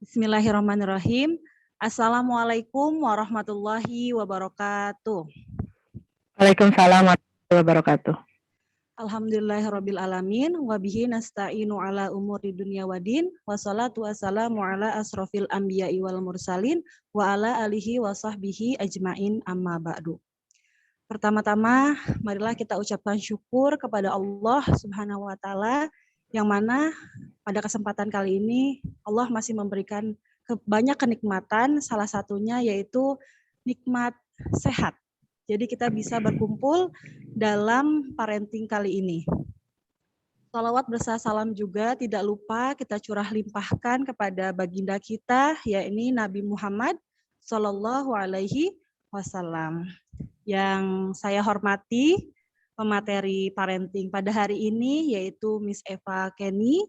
Bismillahirrahmanirrahim. Assalamualaikum warahmatullahi wabarakatuh. Waalaikumsalam warahmatullahi wabarakatuh. Alhamdulillahirrabbilalamin. Wabihi nasta'inu ala umuri dunya wadin. Wassalatu wassalamu ala asrofil anbiya'i wal mursalin. Wa ala alihi wa sahbihi ajmain amma ba'du. Pertama-tama, marilah kita ucapkan syukur kepada Allah Subhanahu wa Ta'ala, yang mana pada kesempatan kali ini Allah masih memberikan banyak kenikmatan, salah satunya yaitu nikmat sehat. Jadi kita bisa berkumpul dalam parenting kali ini. Salawat beserta salam juga tidak lupa kita curah limpahkan kepada baginda kita, yakni Nabi Muhammad Sallallahu Alaihi Wasallam. Yang saya hormati pemateri parenting pada hari ini yaitu Miss Eva Kenny,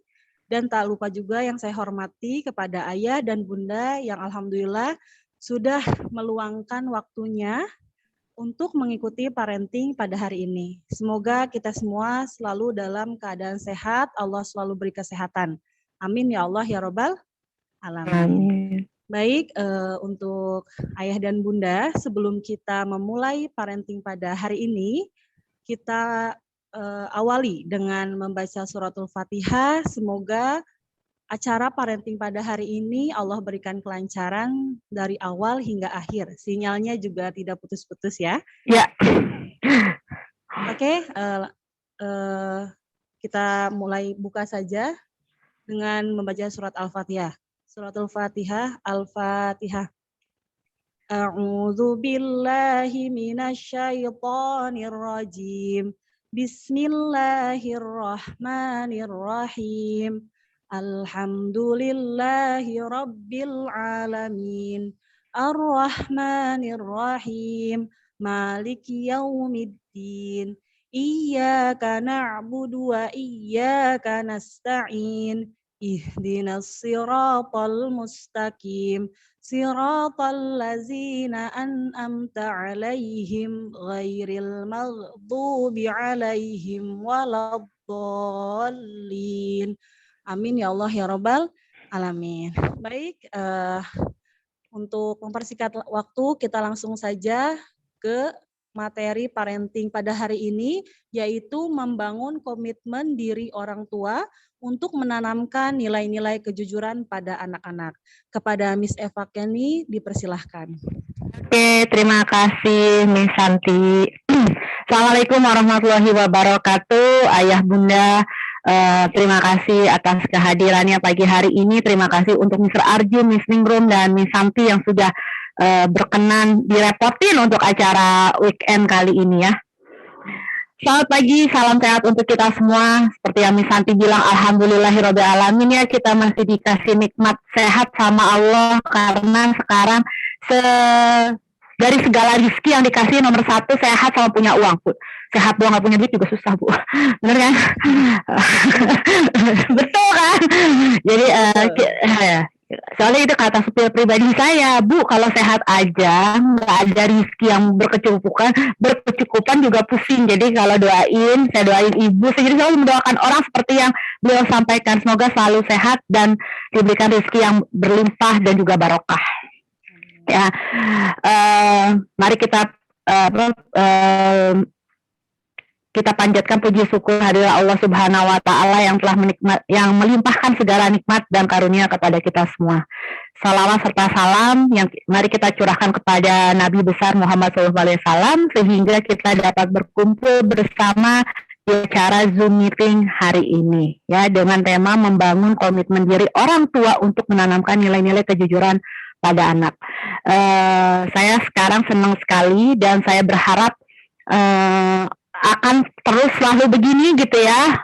dan tak lupa juga yang saya hormati kepada ayah dan bunda yang alhamdulillah sudah meluangkan waktunya untuk mengikuti parenting pada hari ini. Semoga kita semua selalu dalam keadaan sehat, Allah selalu beri kesehatan. Amin ya Allah ya Rabbal Alamin. Baik, untuk ayah dan bunda, sebelum kita memulai parenting pada hari ini, kita awali dengan membaca suratul Fatihah. Semoga acara parenting pada hari ini Allah berikan kelancaran dari awal hingga akhir. Sinyalnya juga tidak putus-putus ya. Ya. Oke, kita mulai buka saja dengan membaca surat Al-Fatihah. Suratul Fatihah, Al-Fatihah. A'udzu billahi minasyaitonir rajim. Bismillahirrahmanirrahim. Alhamdulillahi rabbil alamin. Ar-Rahmanir-Rahim. Maliki yaumiddin. Iyyaka na'budu wa iyyaka nasta'in. Ihdinas siratal mustaqim. Siratal ladzina an'amta 'alaihim ghairil maghdubi 'alaihim waladdallin. Amin ya Allah ya Rabbal Alamin. Baik, untuk mempersingkat waktu kita langsung saja ke materi parenting pada hari ini, yaitu membangun komitmen diri orang tua untuk menanamkan nilai-nilai kejujuran pada anak-anak. Kepada Miss Eva Kenny, dipersilahkan. Oke, terima kasih Miss Santi. Assalamualaikum warahmatullahi wabarakatuh. Ayah bunda, terima kasih atas kehadirannya pagi hari ini. Terima kasih untuk Mr. Arju, Miss Ningrum, dan Miss Santi yang sudah berkenan direpotin untuk acara weekend kali ini ya. Selamat pagi, salam sehat untuk kita semua. Seperti yang Miss Santi bilang, alhamdulillahirrabbilalamin ya, kita masih dikasih nikmat sehat sama Allah, karena sekarang dari segala rezeki yang dikasih nomor satu sehat sama punya uang, Bu. Sehat doang gak punya duit juga susah, Bu. Bener kan? Betul kan? Jadi soalnya itu kata supir pribadi saya, Bu, kalau sehat aja nggak ada rezeki yang berkecukupan juga pusing. Jadi kalau saya doain ibu, saya jadi selalu mendoakan orang seperti yang beliau sampaikan, semoga selalu sehat dan diberikan rezeki yang berlimpah dan juga barokah. Ya, mari kita kita panjatkan puji syukur hadirat Allah Subhanahu wa Ta'ala yang telah yang melimpahkan segala nikmat dan karunia kepada kita semua. Salawat serta salam yang mari kita curahkan kepada Nabi besar Muhammad SAW, sehingga kita dapat berkumpul bersama di acara Zoom meeting hari ini ya, dengan tema membangun komitmen diri orang tua untuk menanamkan nilai-nilai kejujuran pada anak. Saya sekarang senang sekali dan saya berharap akan terus selalu begini gitu ya.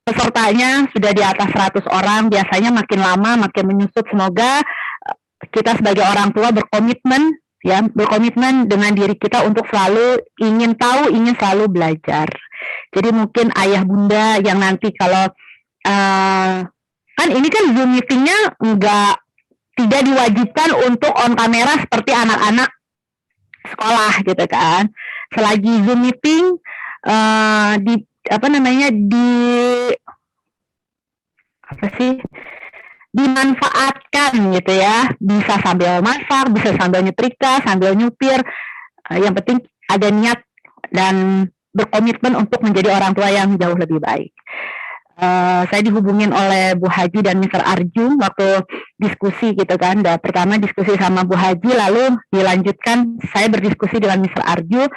Pesertanya sudah di atas 100 orang, biasanya makin lama makin menyusut. Semoga kita sebagai orang tua berkomitmen dengan diri kita untuk selalu ingin tahu, ingin selalu belajar. Jadi mungkin ayah bunda yang nanti kalau kan ini kan Zoom meetingnya tidak diwajibkan untuk on kamera seperti anak-anak sekolah gitu kan. Selagi Zoom meeting dimanfaatkan gitu ya, bisa sambil masak, bisa sambil nyetrika, sambil nyupir, yang penting ada niat dan berkomitmen untuk menjadi orang tua yang jauh lebih baik. Saya dihubungin oleh Bu Haji dan Mr. Arju waktu diskusi gitu kan. Pertama diskusi sama Bu Haji, lalu dilanjutkan saya berdiskusi dengan Mr. Arju.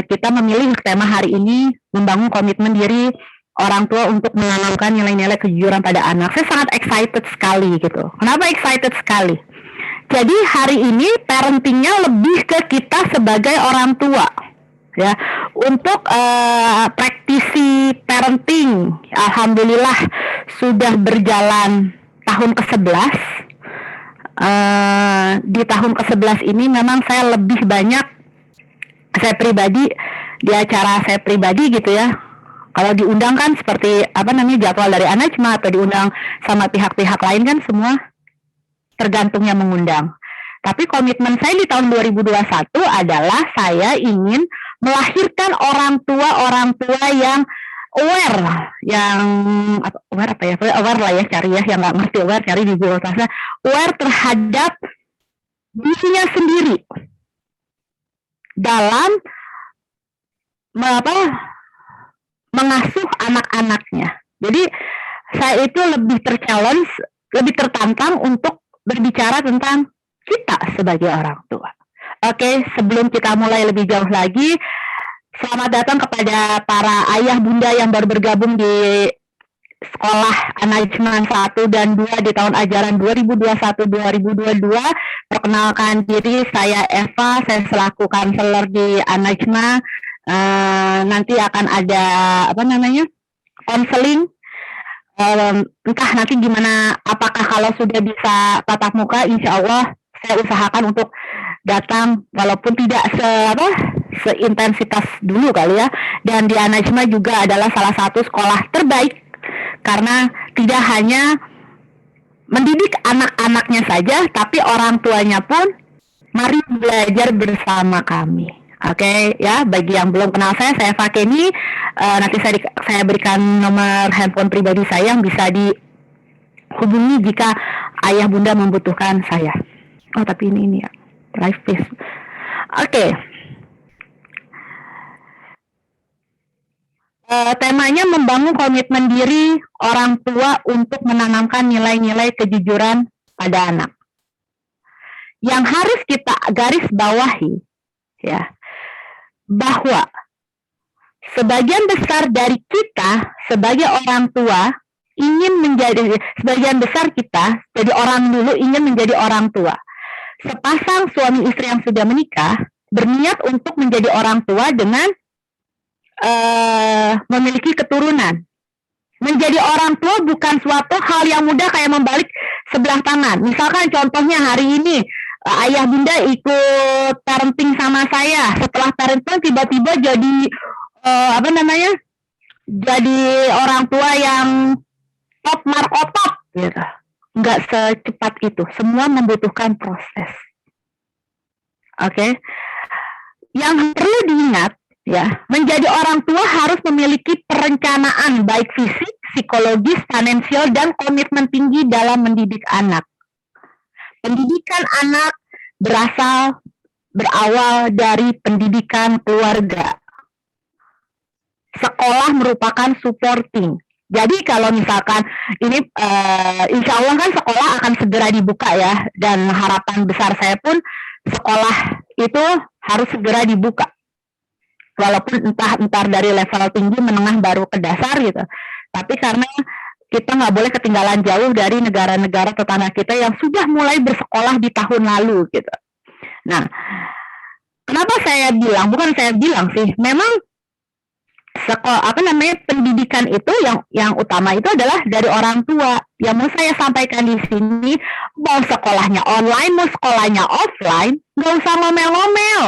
Kita memilih tema hari ini membangun komitmen diri orang tua untuk menanamkan nilai-nilai kejujuran pada anak. Saya sangat excited sekali gitu. Kenapa excited sekali? Jadi hari ini parentingnya lebih ke kita sebagai orang tua. Ya, untuk praktisi parenting, alhamdulillah sudah berjalan tahun ke-11. Di tahun ke-11 ini memang saya lebih banyak, saya pribadi, di acara saya pribadi gitu ya, kalau diundang kan seperti jadwal dari Anajma atau diundang sama pihak-pihak lain kan semua tergantung yang mengundang. Tapi komitmen saya di tahun 2021 adalah saya ingin melahirkan orang tua yang aware, aware lah ya, cari ya, yang nggak ngerti aware cari di Google Classroom, aware terhadap dirinya sendiri dalam mengasuh anak-anaknya. Jadi saya itu lebih terchallenge, lebih tertantang untuk berbicara tentang kita sebagai orang tua. Oke, sebelum kita mulai lebih jauh lagi, selamat datang kepada para ayah bunda yang baru bergabung di sekolah Anajman 1 dan 2 di tahun ajaran 2021-2022. Perkenalkan diri, saya Eva, saya selaku konselor di Anajma. Nanti akan ada konseling. Entah nanti gimana, apakah kalau sudah bisa tatap muka, insya Allah saya usahakan untuk datang walaupun tidak seintensitas dulu kali ya. Dan di Anajma juga adalah salah satu sekolah terbaik karena tidak hanya mendidik anak-anaknya saja, tapi orang tuanya pun mari belajar bersama kami. Oke, ya, bagi yang belum kenal saya Fakeni. Nanti saya berikan nomor handphone pribadi saya yang bisa dihubungi jika ayah bunda membutuhkan saya. Oh, tapi ini ya, live face. Oke. Temanya membangun komitmen diri orang tua untuk menanamkan nilai-nilai kejujuran pada anak. Yang harus kita garis bawahi, ya, bahwa sebagian besar dari kita sebagai orang tua sebagian besar kita jadi orang dulu ingin menjadi orang tua. Sepasang suami istri yang sudah menikah berniat untuk menjadi orang tua dengan memiliki keturunan. Menjadi orang tua bukan suatu hal yang mudah kayak membalik sebelah tangan. Misalkan contohnya hari ini ayah bunda ikut parenting sama saya. Setelah parenting tiba-tiba jadi jadi orang tua yang top markotop gitu. Nggak secepat itu. Semua membutuhkan proses. Oke. Yang perlu diingat, ya, menjadi orang tua harus memiliki perencanaan baik fisik, psikologis, finansial, dan komitmen tinggi dalam mendidik anak. Pendidikan anak berawal dari pendidikan keluarga. Sekolah merupakan supporting. Jadi kalau misalkan ini insya Allah kan sekolah akan segera dibuka ya, dan harapan besar saya pun sekolah itu harus segera dibuka. Walaupun entar dari level tinggi, menengah, baru ke dasar gitu. Tapi karena kita nggak boleh ketinggalan jauh dari negara-negara tetangga kita yang sudah mulai bersekolah di tahun lalu gitu. Nah, kenapa saya bilang, bukan saya bilang sih, memang pendidikan itu yang utama itu adalah dari orang tua. Yang mau saya sampaikan di sini, mau sekolahnya online, mau sekolahnya offline, nggak usah ngomel-ngomel.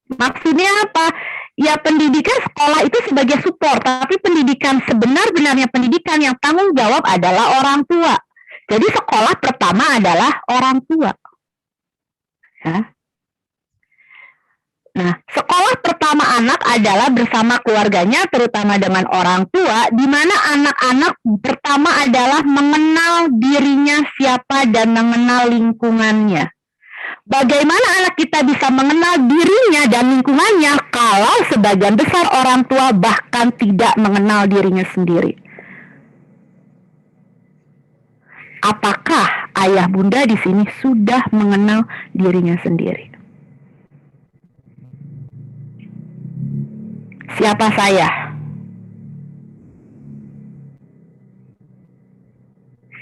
Maksudnya apa? Ya, pendidikan sekolah itu sebagai support, tapi pendidikan sebenar-benarnya pendidikan yang tanggung jawab adalah orang tua. Jadi sekolah pertama adalah orang tua. Ya. Nah, sekolah pertama anak adalah bersama keluarganya, terutama dengan orang tua, di mana anak-anak pertama adalah mengenal dirinya siapa dan mengenal lingkungannya. Bagaimana anak kita bisa mengenal dirinya dan lingkungannya kalau sebagian besar orang tua bahkan tidak mengenal dirinya sendiri? Apakah ayah bunda di sini sudah mengenal dirinya sendiri? Siapa saya?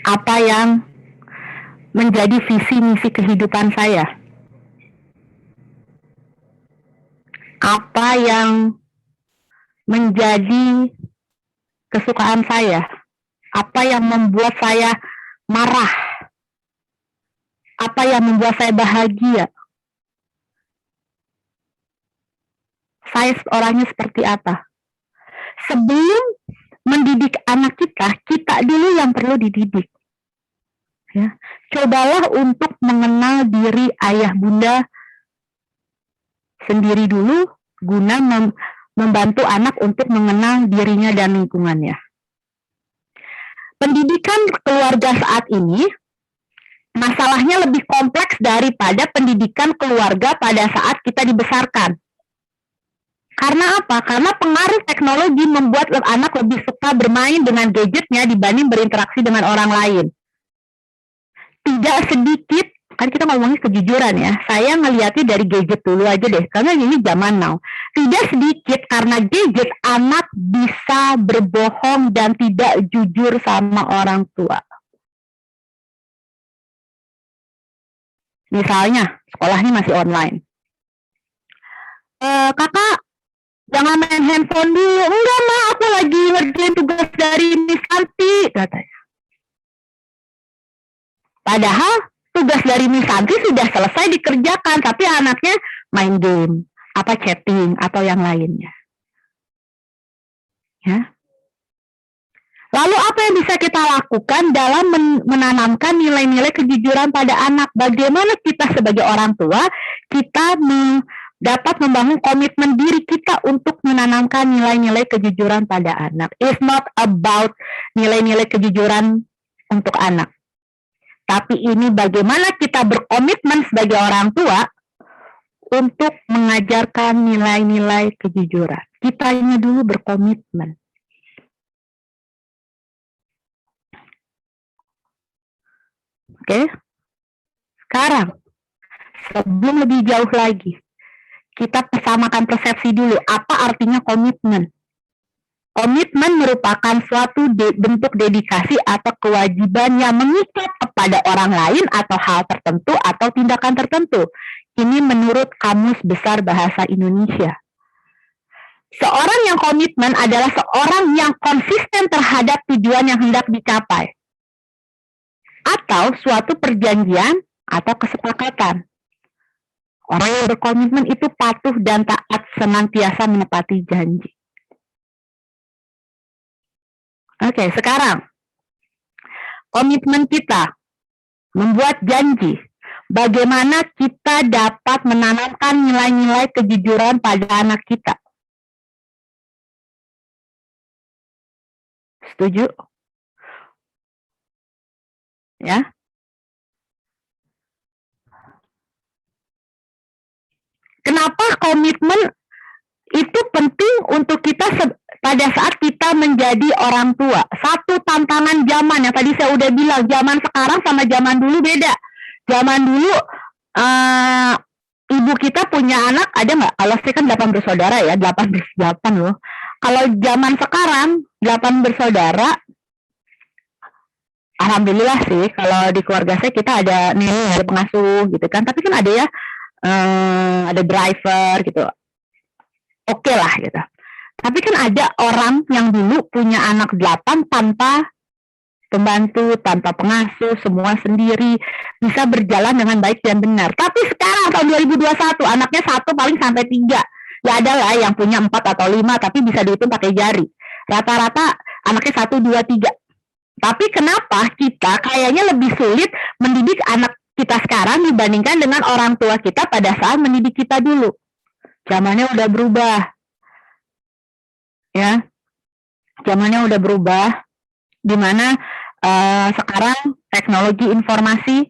Apa yang menjadi visi misi kehidupan saya? Apa yang menjadi kesukaan saya? Apa yang membuat saya marah? Apa yang membuat saya bahagia? Saya orangnya seperti apa? Sebelum mendidik anak kita, kita dulu yang perlu dididik. Ya, cobalah untuk mengenal diri ayah bunda sendiri dulu, guna membantu anak untuk mengenal dirinya dan lingkungannya. Pendidikan keluarga saat ini, masalahnya lebih kompleks daripada pendidikan keluarga pada saat kita dibesarkan. Karena apa? Karena pengaruh teknologi membuat anak lebih suka bermain dengan gadgetnya dibanding berinteraksi dengan orang lain. Tidak sedikit, kan kita ngomongin kejujuran ya, saya ngeliatnya dari gadget dulu aja deh, karena ini zaman now. Tidak sedikit karena gadget anak bisa berbohong dan tidak jujur sama orang tua. Misalnya, sekolahnya masih online. Kakak, jangan main handphone dulu. Enggak, Ma, aku lagi ngerjain tugas dari Miss Santi, katanya. Padahal tugas dari Miss Santi sudah selesai dikerjakan, tapi anaknya main game, apa chatting, atau yang lainnya. Ya. Lalu apa yang bisa kita lakukan dalam menanamkan nilai-nilai kejujuran pada anak? Bagaimana kita sebagai orang tua, kita dapat membangun komitmen diri kita untuk menanamkan nilai-nilai kejujuran pada anak. It's not about nilai-nilai kejujuran untuk anak. Tapi ini bagaimana kita berkomitmen sebagai orang tua untuk mengajarkan nilai-nilai kejujuran. Kitanya dulu berkomitmen. Oke? Sekarang, sebelum lebih jauh lagi, kita samakan persepsi dulu. Apa artinya komitmen? Komitmen merupakan suatu bentuk dedikasi atau kewajiban yang mengikat kepada orang lain atau hal tertentu atau tindakan tertentu. Ini menurut Kamus Besar Bahasa Indonesia. Seorang yang komitmen adalah seorang yang konsisten terhadap tujuan yang hendak dicapai. Atau suatu perjanjian atau kesepakatan. Orang yang berkomitmen itu patuh dan taat senantiasa menepati janji. Oke, sekarang komitmen kita membuat janji. Bagaimana kita dapat menanamkan nilai-nilai kejujuran pada anak kita? Setuju? Ya. Kenapa komitmen itu penting untuk kita pada saat kita menjadi orang tua? Satu, tantangan zaman yang tadi saya udah bilang, zaman sekarang sama zaman dulu beda. Zaman dulu ibu kita punya anak ada nggak? Kalau saya kan 8 bersaudara ya, 8 loh. Kalau zaman sekarang 8 bersaudara, alhamdulillah sih, kalau di keluarga saya kita ada nenek, ada pengasuh gitu kan. Tapi kan ada ya, ada driver gitu. Oke lah gitu. Tapi kan ada orang yang dulu punya anak 8 tanpa pembantu, tanpa pengasuh, semua sendiri, bisa berjalan dengan baik dan benar. Tapi sekarang tahun 2021 anaknya 1 paling sampai 3. Ya ada lah yang punya 4 atau 5 tapi bisa dihitung pakai jari. Rata-rata anaknya 1, 2, 3. Tapi kenapa kita kayaknya lebih sulit mendidik anak kita sekarang dibandingkan dengan orang tua kita pada saat mendidik kita dulu? Zamannya udah berubah. Ya, zamannya udah berubah, di mana sekarang teknologi informasi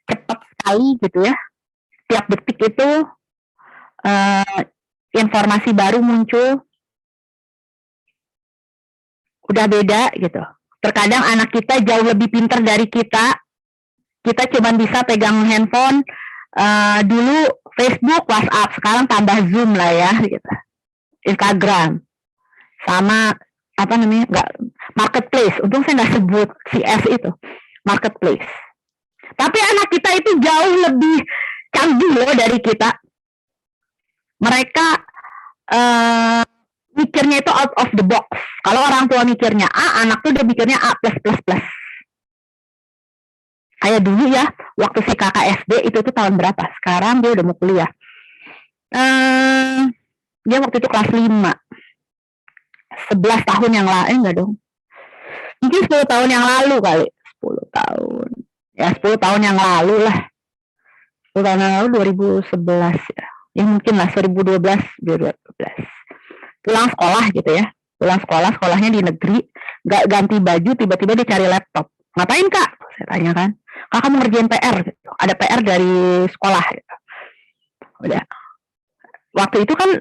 cepat sekali gitu ya. Tiap detik itu informasi baru muncul, udah beda gitu. Terkadang anak kita jauh lebih pintar dari kita. Kita cuma bisa pegang handphone, dulu Facebook, WhatsApp, sekarang tambah Zoom lah ya, gitu. Instagram, sama apa namanya, nggak, marketplace. Untung saya nggak sebut CS itu, marketplace. Tapi anak kita itu jauh lebih canggih loh dari kita. Mereka mikirnya itu out of the box. Kalau orang tua mikirnya A, anak tuh udah mikirnya A+++. Kayak dulu ya, waktu si kakak SD itu tuh tahun berapa? Sekarang dia udah mau kuliah. Dia waktu itu kelas 5. 11 tahun yang lalu, enggak dong. Mungkin 10 tahun yang lalu kali. 10 tahun. Ya 10 tahun yang lalu lah. 10 tahun yang lalu 2011 ya. Ya mungkin lah 2012. Pulang sekolah gitu ya. Pulang sekolah, sekolahnya di negeri. Gak ganti baju, tiba-tiba dia cari laptop. Ngapain kak? Saya tanya kan. Kak kamu ngerjain PR gitu. Ada PR dari sekolah gitu. Udah. Waktu itu kan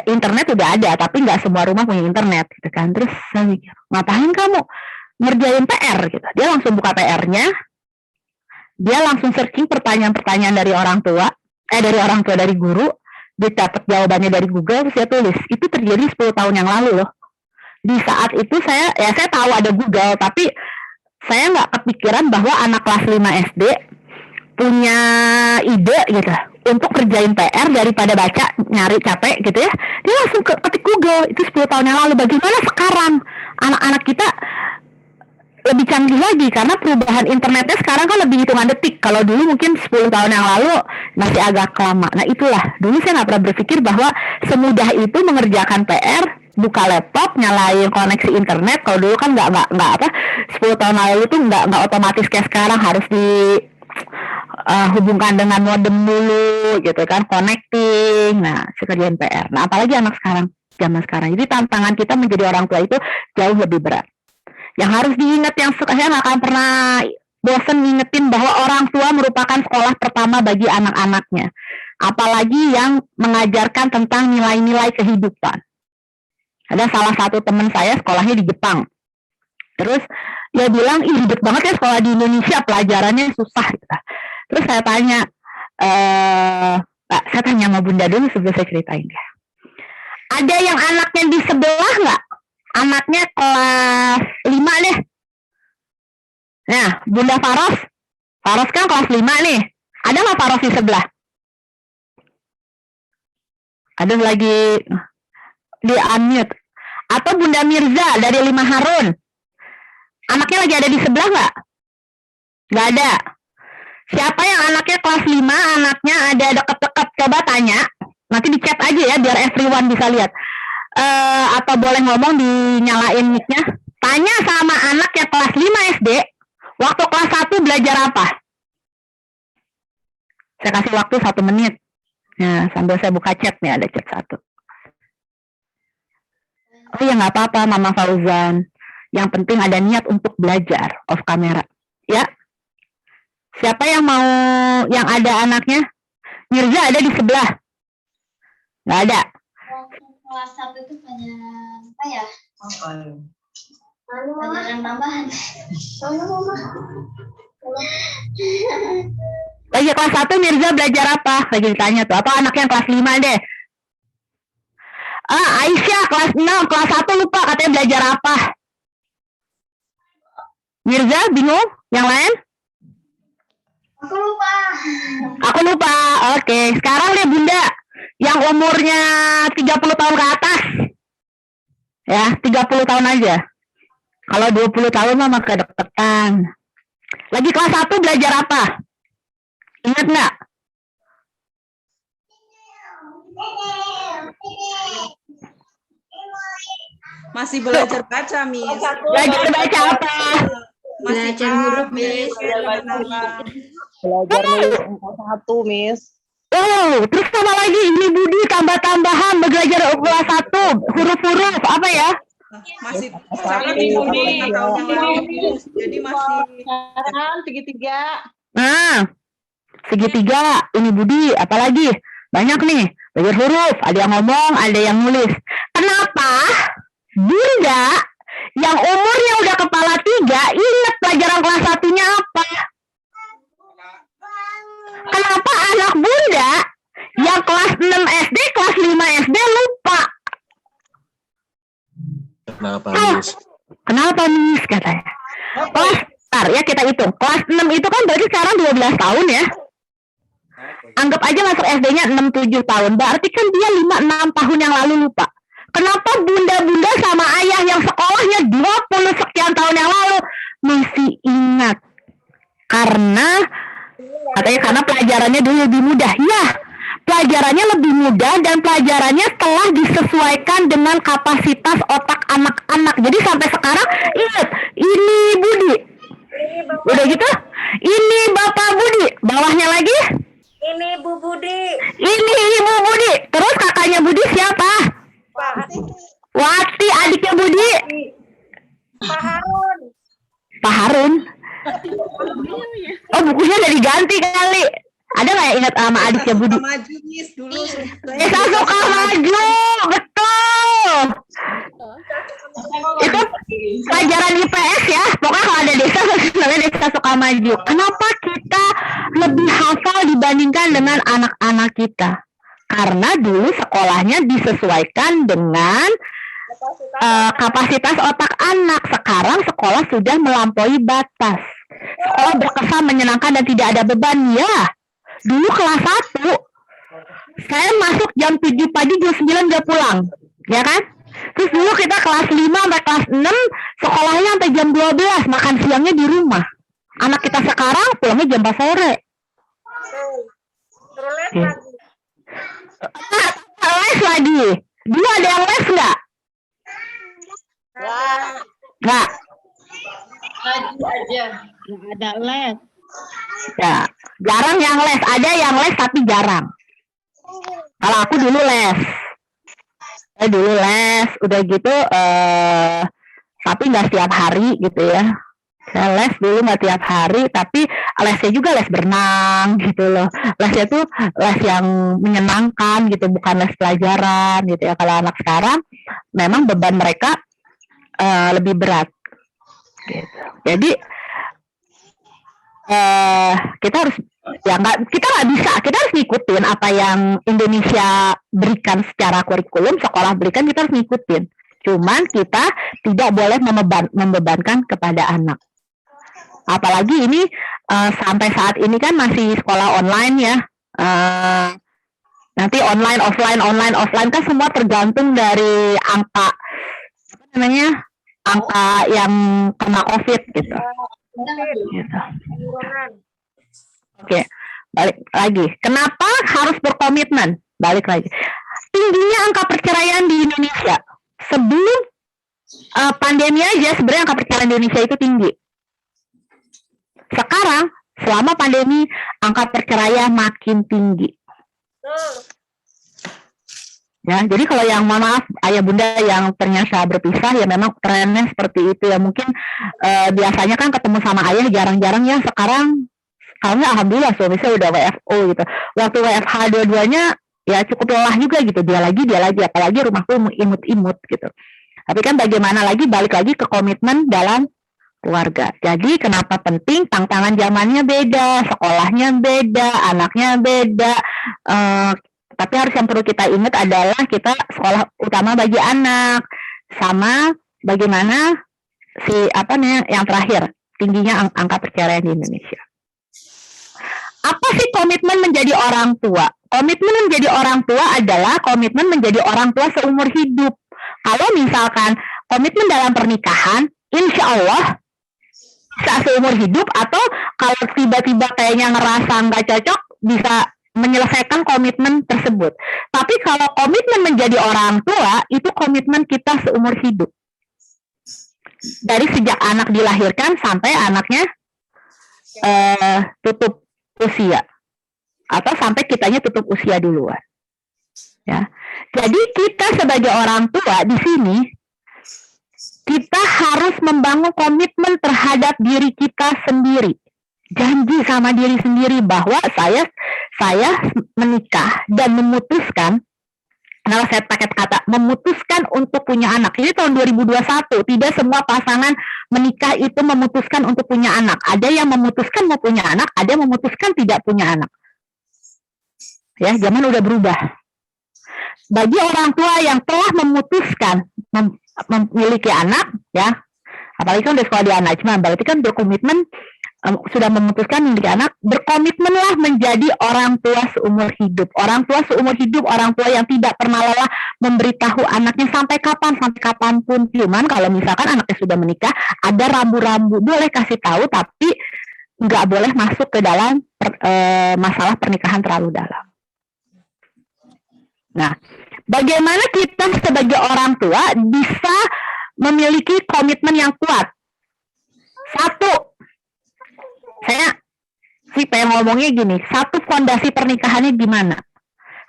internet udah ada, tapi nggak semua rumah punya internet gitu kan. Terus saya mikir, ngapain kamu ngerjain PR gitu. Dia langsung buka PR-nya, dia langsung searching pertanyaan-pertanyaan dari orang tua, dari guru, dia dapat jawabannya dari Google, terus dia tulis. Itu terjadi 10 tahun yang lalu loh. Di saat itu saya tahu ada Google, tapi saya nggak kepikiran bahwa anak kelas 5 SD punya ide gitu untuk kerjain PR daripada baca, nyari capek gitu ya. Dia langsung ketik Google. Itu 10 tahun yang lalu. Bagaimana sekarang anak-anak kita lebih canggih lagi karena perubahan internetnya sekarang kan lebih hitungan detik. Kalau dulu mungkin 10 tahun yang lalu masih agak lama. Nah itulah, dulu saya nggak pernah berpikir bahwa semudah itu mengerjakan PR, buka laptop, nyalain koneksi internet. Kalau dulu kan nggak 10 tahun lalu itu nggak otomatis kayak sekarang harus di hubungkan dengan modem dulu gitu kan, connecting. Nah, kerjaan PR. Nah, apalagi anak sekarang, zaman sekarang. Jadi tantangan kita menjadi orang tua itu jauh lebih berat. Yang harus diingat, yang saya nggak akan pernah bosan ngingetin bahwa orang tua merupakan sekolah pertama bagi anak-anaknya. Apalagi yang mengajarkan tentang nilai-nilai kehidupan. Ada salah satu teman saya sekolahnya di Jepang. Terus dia bilang, ih ribet banget ya sekolah di Indonesia, pelajarannya susah gitu. Terus saya tanya, saya tanya sama Bunda dulu sebelum saya ceritain ya. Ada yang anaknya di sebelah nggak? Anaknya kelas 5 deh. Nah, Bunda Faros kan kelas 5 nih. Ada nggak Faros di sebelah? Ada lagi di unmute. Atau Bunda Mirza dari 5 Harun. Anaknya lagi ada di sebelah nggak? Nggak ada. Siapa yang anaknya kelas 5, anaknya ada deket-deket, coba tanya. Nanti di chat aja ya, biar everyone bisa lihat. Atau boleh ngomong, dinyalain mic-nya. Tanya sama anak yang kelas 5 SD, waktu kelas 1 belajar apa? Saya kasih waktu 1 menit. Nah, sambil saya buka chat nih, ada chat 1. Oh ya nggak apa-apa, Mama Fauzan. Yang penting ada niat untuk belajar, off kamera. Ya. Siapa yang mau, yang ada anaknya? Mirza ada di sebelah? Nggak ada. Waktu kelas 1 itu banyak apa ya? Pelajaran tambahan. Lagi kelas 1 Mirza belajar apa? Lagi ditanya tuh. Apa anak yang kelas 5 deh? Aisyah kelas 6, kelas 1 lupa katanya belajar apa? Mirza bingung? Yang lain? Aku lupa. Oke, sekarang deh Bunda yang umurnya 30 tahun ke atas. Ya, 30 tahun aja. Kalau 20 tahun mah kedekatan. Lagi kelas 1 belajar apa? Ingat nggak? Masih belajar baca, Miss. Belajar baca apa? Belajar huruf, Miss. Belajar nih angka 1, Miss. Oh, terus sama lagi ini Budi tambah-tambahan belajar kelas 1 huruf-huruf apa ya? Masih sangat 55 tahun yang lalu, jadi masih segitiga. Nah, segitiga ini Budi, apalagi banyak nih belajar huruf, ada yang ngomong, ada yang nulis. Kenapa Bunda yang umurnya udah kepala 3 ingat pelajaran kelas 1-nya apa? Kenapa anak Bunda yang kelas 6 SD, kelas 5 SD lupa? Kenapa, Miss? Kenapa, Miss? Katanya. Kelas, ntar ya kita hitung. Kelas 6 itu kan berarti sekarang 12 tahun ya. Anggap aja masuk SD-nya 6-7 tahun. Berarti kan dia 5-6 tahun yang lalu lupa. Kenapa bunda-bunda sama ayah yang sekolahnya 20 sekian tahun yang lalu masih ingat? Karena pelajarannya dulu lebih mudah. Ya, pelajarannya lebih mudah dan pelajarannya telah disesuaikan dengan kapasitas otak anak-anak. Jadi sampai sekarang ingat, ini Budi. Udah gitu? Ini Bapak Budi. Bawahnya lagi? Ini Bu Budi. Ini Ibu Budi. Terus kakaknya Budi siapa? Wati, adiknya Budi. Pak Harun. Pak Harun. Oh, bukunya udah diganti kali. Ada nggak yang ingat sama adiknya Budi? maju, Miss, dulu. Desa Sukamaju, betul. Itu pelajaran IPS ya. Pokoknya kalau ada desa, namanya Desa Sukamaju. Kenapa kita lebih hafal dibandingkan dengan anak-anak kita? Karena dulu sekolahnya disesuaikan dengan kapasitas otak anak. Sekarang sekolah sudah melampaui batas. Sekolah berkesan, menyenangkan, dan tidak ada beban. Ya, dulu kelas 1, saya masuk jam 7 pagi, jam 9 udah pulang. Ya kan? Terus dulu kita kelas 5 sampai kelas 6, sekolahnya sampai jam 12, makan siangnya di rumah. Anak kita sekarang pulangnya jam 4 sore. Les lagi. Dulu ada yang les nggak? Nggak. aja. Ada les. Ya, jarang yang les. Ada yang les tapi jarang. Kalau aku dulu les. Udah gitu tapi nggak setiap hari gitu ya. Saya les dulu nggak tiap hari, tapi lesnya juga les berenang gitu loh. Lesnya tuh les yang menyenangkan gitu, bukan les pelajaran gitu ya. Kalau anak sekarang memang beban mereka lebih berat. Gitu. Jadi kita harus kita harus ngikutin apa yang Indonesia berikan secara kurikulum, sekolah berikan, kita harus ngikutin. Cuman kita tidak boleh membebankan kepada anak. Apalagi ini sampai saat ini kan masih sekolah online ya. Nanti online offline kan semua tergantung dari angka yang kena COVID gitu. Oke, balik lagi. Kenapa harus berkomitmen? Balik lagi. Tingginya angka perceraian di Indonesia. Sebelum pandemi aja sebenarnya angka perceraian di Indonesia itu tinggi. Sekarang selama pandemi angka perceraian makin tinggi. Ya, jadi kalau yang maaf ayah bunda yang ternyata berpisah ya memang trennya seperti itu ya. Mungkin biasanya kan ketemu sama ayah jarang-jarang ya. Sekarang alhamdulillah suami saya udah WFO gitu. Waktu WFH dua-duanya ya cukup lelah juga gitu. Dia lagi apalagi rumahku imut-imut gitu. Tapi kan bagaimana lagi, balik lagi ke komitmen dalam keluarga. Jadi kenapa penting? Tantangan zamannya beda, sekolahnya beda, anaknya beda. Tapi harus yang perlu kita ingat adalah kita sekolah utama bagi anak, sama bagaimana yang terakhir tingginya angka perceraian di Indonesia. Apa sih komitmen menjadi orang tua? Komitmen menjadi orang tua adalah komitmen menjadi orang tua seumur hidup. Kalau misalkan komitmen dalam pernikahan, insya Allah bisa seumur hidup, atau kalau tiba-tiba kayaknya ngerasa nggak cocok, bisa menyelesaikan komitmen tersebut. Tapi kalau komitmen menjadi orang tua, itu komitmen kita seumur hidup. Dari sejak anak dilahirkan sampai anaknya tutup usia. atau sampai kitanya tutup usia duluan. Ya. Jadi kita sebagai orang tua di sini kita harus membangun komitmen terhadap diri kita sendiri. Janji sama diri sendiri bahwa saya menikah dan memutuskan, kalau saya pakai kata memutuskan untuk punya anak. Ini tahun 2021, tidak semua pasangan menikah itu memutuskan untuk punya anak. Ada yang memutuskan mau punya anak, ada yang memutuskan tidak punya anak. Ya, zaman udah berubah. Bagi orang tua yang telah memutuskan memiliki anak, ya, apalagi kan udah sekolah di An-Najmah, berarti kan berkomitmen, sudah memutuskan memiliki anak, berkomitmenlah menjadi orang tua seumur hidup. Orang tua seumur hidup, orang tua yang tidak pernah lelah memberitahu anaknya sampai kapanpun. Cuman kalau misalkan anaknya sudah menikah, ada rambu-rambu, boleh kasih tahu, tapi nggak boleh masuk ke dalam masalah pernikahan terlalu dalam. Nah, bagaimana kita sebagai orang tua bisa memiliki komitmen yang kuat? Satu, saya sih pengen ngomongnya gini, satu fondasi pernikahannya gimana?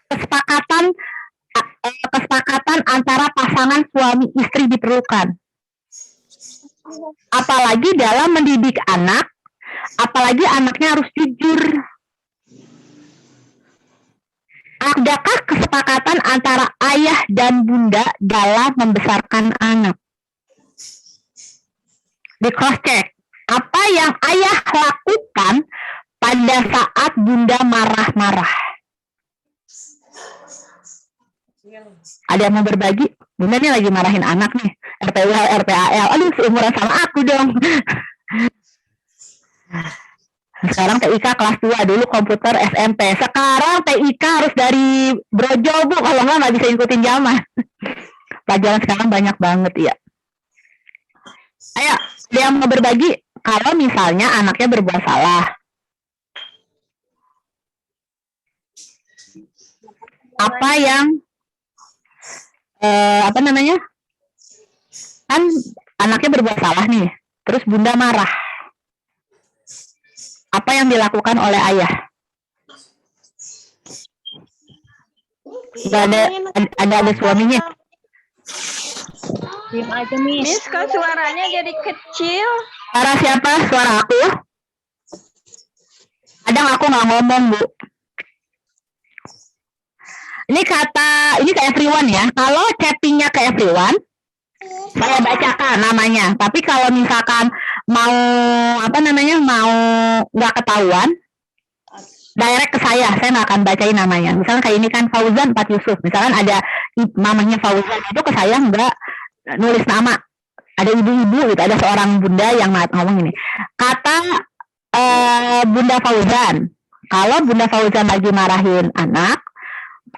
Kesepakatan antara pasangan suami istri diperlukan. Apalagi dalam mendidik anak, apalagi anaknya harus jujur. Adakah kesepakatan antara ayah dan bunda dalam membesarkan anak? Di cross check. Apa yang ayah lakukan pada saat bunda marah-marah? Ada yang mau berbagi? Bunda nih lagi marahin anak nih. RPUL, RPAL. Aduh, seumuran sama aku dong. Sekarang TIK kelas 2, dulu komputer SMP. Sekarang TIK harus dari brojol, Bu. Kalau nggak bisa ikutin zaman. Pelajaran sekarang banyak banget, ya. Ayo, ada yang mau berbagi? Kalau misalnya anaknya berbuat salah. Apa yang, kan anaknya berbuat salah nih. Terus bunda marah. Apa yang dilakukan oleh ayah? Ada suaminya. Diam aja, Miss. Miss, kok suaranya jadi kecil? Suara siapa? Suara aku? Kadang aku nggak ngomong, Bu. Ini ke everyone ya. Kalau chattingnya ke everyone, saya bacakan namanya. Tapi kalau misalkan mau nggak ketahuan, direct ke saya nggak akan bacain namanya. Misalnya kayak ini kan Fauzan Pat Yusuf. Misalkan ada mamanya Fauzan, itu ke saya nggak nulis nama. Ada ibu-ibu gitu, ada seorang bunda yang ngomong ini. Kata Bunda Fauzan, kalau Bunda Fauzan lagi marahin anak,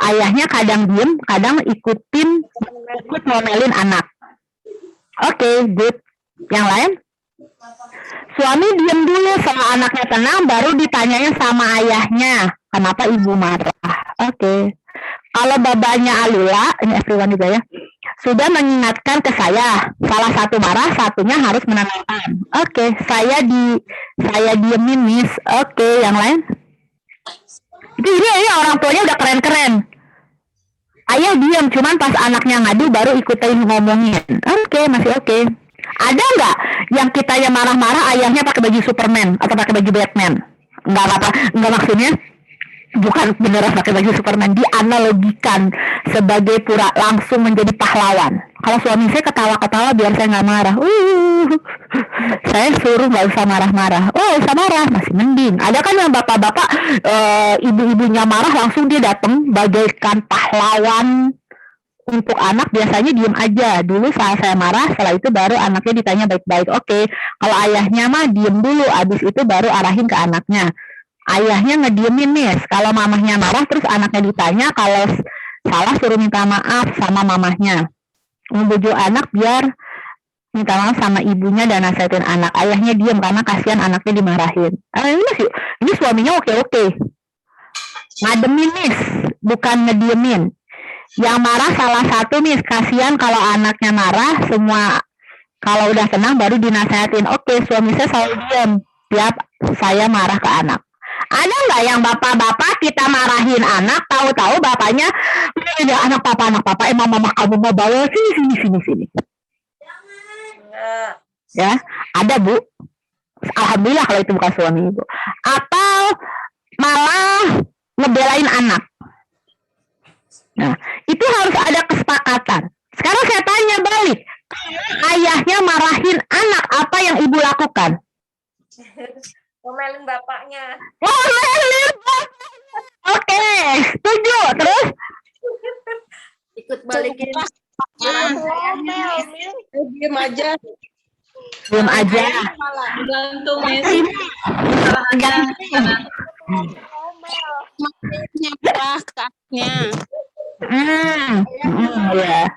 ayahnya kadang diem, kadang ikut ngomelin anak. Oke, good. Yang lain? Suami diem dulu sama anaknya tenang, baru ditanyanya sama ayahnya, kenapa ibu marah? Oke. Kalau babanya Alila, ini everyone juga ya, sudah mengingatkan ke saya, salah satu marah, satunya harus menenangkan. Oke, saya diemin, Miss. Oke, yang lain? Itu ini orang tuanya udah keren-keren. Ayah diem, cuman pas anaknya ngadu baru ikutin ngomongin. Oke, masih oke. Ada nggak yang kita yang marah-marah ayahnya pakai baju Superman atau pakai baju Batman? Nggak apa-apa, nggak maksudnya bukan beneran pakai baju Superman, dianalogikan sebagai pura langsung menjadi pahlawan. Kalau suami saya ketawa-ketawa biar saya nggak marah. Saya suruh nggak usah marah-marah. Oh, usah marah, masih mending. Ada kan yang bapak-bapak, ibu-ibunya marah langsung dia datang bagaikan pahlawan. Untuk anak biasanya diem aja. Dulu saat saya marah, setelah itu baru anaknya ditanya baik-baik. Oke, kalau ayahnya mah diem dulu, abis itu baru arahin ke anaknya. Ayahnya ngediemin, Miss. Kalau mamahnya marah, terus anaknya ditanya, kalau salah suruh minta maaf sama mamahnya. Membujuk anak biar minta maaf sama ibunya dan nasihatin anak. Ayahnya diem karena kasihan anaknya dimarahin. Ini suaminya oke-oke. Ngademin, Miss, bukan ngediemin. Yang marah salah satu, Miss, kasihan kalau anaknya marah, semua kalau udah tenang baru dinasehatin. Oke, suami saya selalu diam tiap saya marah ke anak. Ada nggak yang bapak-bapak kita marahin anak, tahu-tahu bapaknya, "Ya, anak papa, emang mama kamu mau bawa sini. Ya, ada Bu. Alhamdulillah kalau itu bukan suami Ibu. Atau malah ngebelain anak. Nah, itu harus ada kesepakatan. Sekarang saya tanya balik, ayahnya marahin anak, apa yang Ibu lakukan? Ngomelin bapaknya. Ngomelin bapaknya. Oke, setuju. Terus? Ikut balikin. Diam aja. Belum aja. Gantung Ya.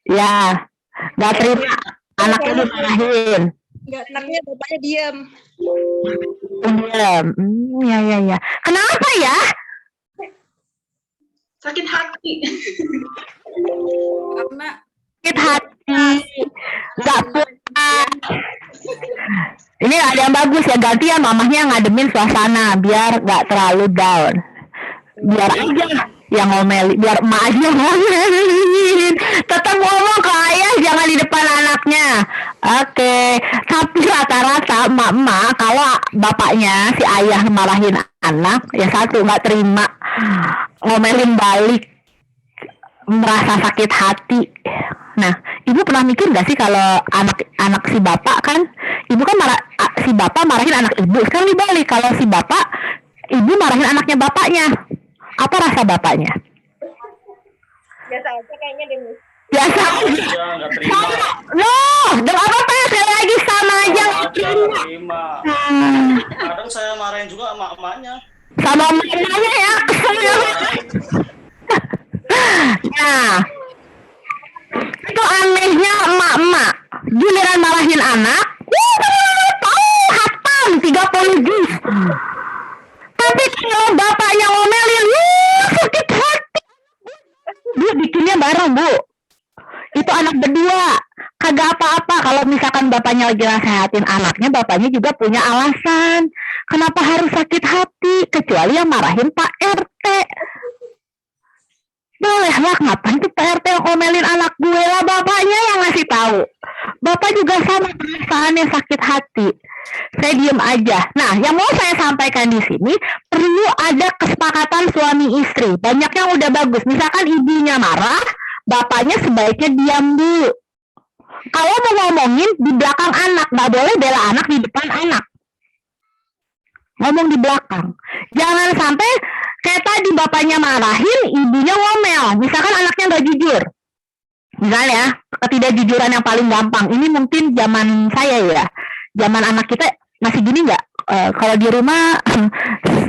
Ya, nggak terima anaknya dimarahin. Anaknya bapaknya diam. Diam. Ya. Kenapa ya? Sakit hati. Karena Sakit hati. Nggak puas. Ini ada yang bagus ya, gantian mamahnya ngademin suasana biar nggak terlalu down. Biar aja yang ngomelin, biar emak aja ngomelin. Tetap ngomong ke ayah, jangan di depan anaknya. Oke, tapi rata-rata emak-emak kalau bapaknya si ayah marahin anak, ya satu nggak terima, ngomelin balik, merasa sakit hati. Nah, ibu pernah mikir nggak sih kalau anak si bapak kan, ibu kan si bapak marahin anak ibu, sekarang dibalik, kalau si bapak, ibu marahin anaknya bapaknya, apa rasa bapaknya? Biasa aja kayaknya deh. Biasa aja. Loh, dengan apa ya, saya lagi sama aja. Kadang saya marahin juga sama emaknya. Sama emaknya ya, kesel ya. Nah, itu anehnya emak-emak, giliran marahin anak, hatam 30 juz. Tapi kalau bapaknya ngomelin, sakit hati. Dia bikinnya bareng, Bu. Itu anak berdua, kagak apa-apa. Kalau misalkan bapaknya lagi nasehatin anaknya, bapaknya juga punya alasan. Kenapa harus sakit hati? Kecuali yang marahin Pak RT. Boleh lah, ngapain tuh Pak RT yang ngomelin anak gue lah, bapaknya yang ngasih tahu. Bapak juga sama perasaannya sakit hati. Saya diem aja. Nah, yang mau saya sampaikan di sini, perlu ada kesepakatan suami istri. Banyak yang udah bagus. Misalkan ibunya marah, bapaknya sebaiknya diam dulu. Kalau mau ngomongin di belakang anak, nggak boleh bela anak di depan anak. Ngomong di belakang. Jangan sampai kayak tadi bapaknya marahin, ibunya ngomel. Misalkan anaknya nggak jujur. Misalnya, ketidakjujuran yang paling gampang. Ini mungkin zaman saya ya. Zaman anak kita masih gini nggak? Kalau di rumah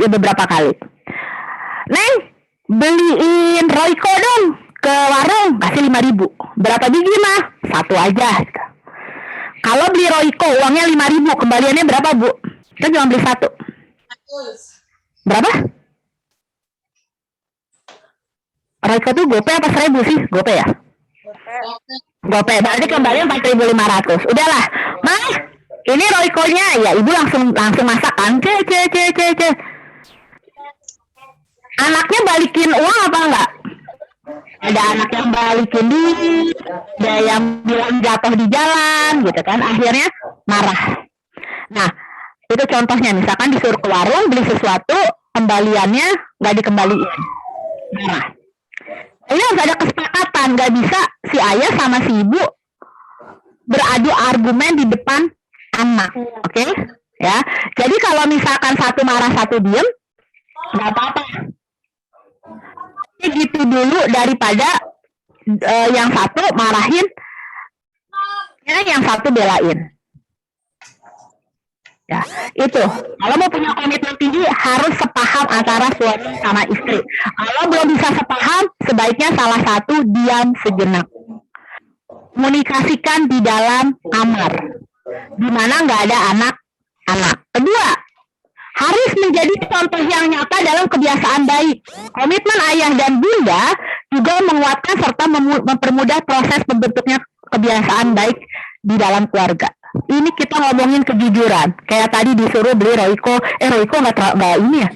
beberapa kali. Neng, beliin Royco dong ke warung, kasih 5.000. Berapa biji mah? 1 aja. Kalau beli Royco uangnya 5.000, kembaliannya berapa Bu? Kita cuma beli 1. Berapa? Royco tuh gope apa 1.000 sih? Gope ya? Gope, berarti kembalian 4.500. Udahlah, Mas, ini Royco-nya ya ibu langsung masak kan? Ce. Anaknya balikin uang apa enggak? Ada anak yang balikin duit, ada yang bilang jatuh di jalan gitu kan, akhirnya marah. Nah, itu contohnya, misalkan disuruh ke warung beli sesuatu, kembaliannya nggak dikembaliin, marah. Ini harus ada kesepakatan, nggak bisa si ayah sama si ibu beradu argumen di depan anak, oke? Ya, jadi kalau misalkan satu marah satu diem, nggak apa-apa. Gitu dulu daripada yang satu marahin, ya yang satu belain. Ya, itu. Kalau mau punya komitmen tinggi harus sepaham antara suami sama istri. Kalau belum bisa sepaham, sebaiknya salah satu diam sejenak. Komunikasikan di dalam kamar, di mana nggak ada anak-anak. Kedua, harus menjadi contoh yang nyata dalam kebiasaan baik. Komitmen ayah dan bunda juga menguatkan serta mempermudah proses pembentuknya kebiasaan baik di dalam keluarga. Ini kita ngomongin kejujuran. Kayak tadi disuruh beli Royco nggak ini ya,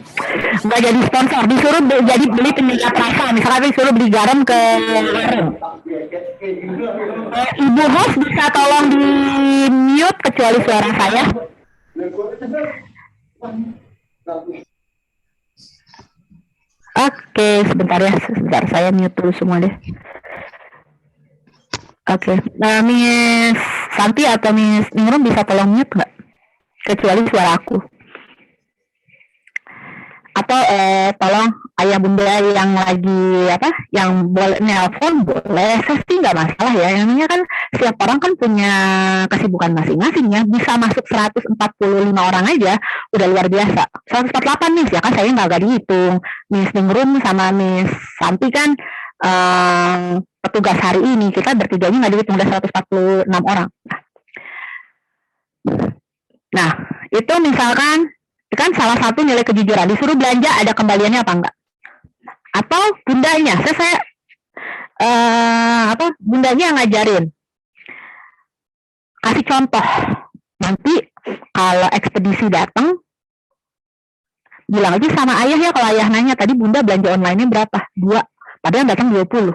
nggak jadi sponsor. Disuruh jadi beli penyedap rasa. Misalnya disuruh beli garam ke warung. Ibu host bisa tolong di mute kecuali suara saya. Oke, sebentar ya, sebentar saya mute dulu semua deh. Oke, Miss Santi atau Miss Ningrum bisa tolong mute nggak? Kecuali suara aku. Atau tolong ayah bunda yang lagi yang boleh nelpon boleh, saya sih nggak masalah ya. Yang namanya kan setiap orang kan punya kesibukan masing-masing ya. Bisa masuk 145 orang aja udah luar biasa. 148 nih ya kan, saya nggak dihitung. Miss Ningrum sama Miss Santi kan petugas hari ini, kita bertiganya nggak dihitung, udah 146 orang. Nah, itu misalkan kan salah satu nilai kejujuran. Disuruh belanja ada kembaliannya apa enggak? Atau bundanya, bundanya ngajarin, kasih contoh. Nanti kalau ekspedisi datang, bilang aja sama ayah ya, kalau ayah nanya tadi bunda belanja online-nya berapa? 2, padahal datang 20.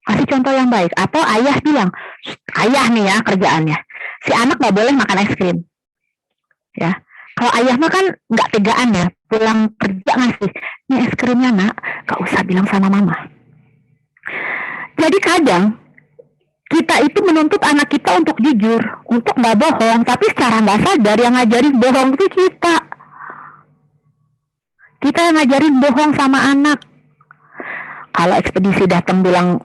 Kasih contoh yang baik. Atau ayah bilang, ayah nih ya kerjaannya, si anak nggak boleh makan es krim. Ya, kalau ayah mah kan nggak tegaan ya, pulang kerja ngasih, ini es krimnya nak, nggak usah bilang sama mama. Jadi kadang kita itu menuntut anak kita untuk jujur, untuk nggak bohong, tapi secara nggak sadar yang ngajarin bohong itu kita. Kita yang ngajarin bohong sama anak. Kalau ekspedisi datang bilang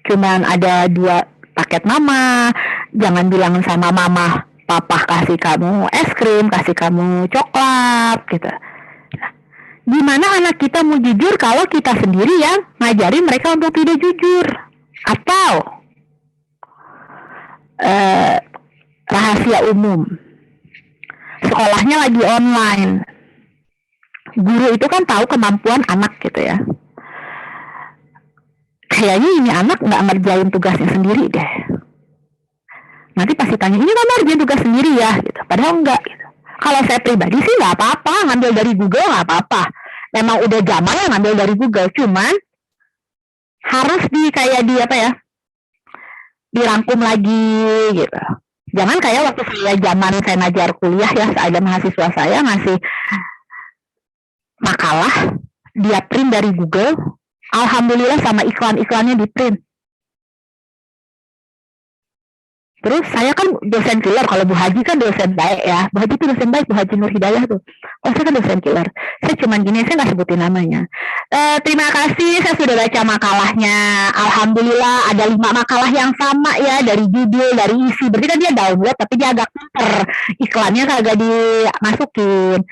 cuman ada 2 paket mama, jangan bilang sama mama, papa kasih kamu es krim, kasih kamu coklat gitu. Nah, gimana anak kita mau jujur kalau kita sendiri yang ngajarin mereka untuk tidak jujur? Atau rahasia umum, sekolahnya lagi online, guru itu kan tahu kemampuan anak gitu ya. Kayaknya ini anak nggak ngerjain tugasnya sendiri deh. Nanti pasti tanya, ini kamu ngerjain tugas sendiri ya? Gitu. Padahal enggak. Gitu. Kalau saya pribadi sih nggak apa-apa, ngambil dari Google nggak apa-apa. Memang udah zamannya ngambil dari Google, cuman harus dirangkum lagi gitu. Jangan kayak waktu saya ngajar kuliah ya, ada mahasiswa saya ngasih makalah, dia print dari Google, alhamdulillah sama iklan-iklannya di print. Terus saya kan dosen killer, kalau Bu Haji kan dosen baik ya, Bu Haji itu dosen baik, Bu Haji Nur Hidayah tuh. Oh saya kan dosen killer, saya cuman gini, saya nggak sebutin namanya. Terima kasih, saya sudah baca makalahnya. Alhamdulillah ada 5 makalah yang sama ya, dari judul, dari isi. Berarti kan dia download, tapi dia agak pinter, iklannya kagak dimasukin.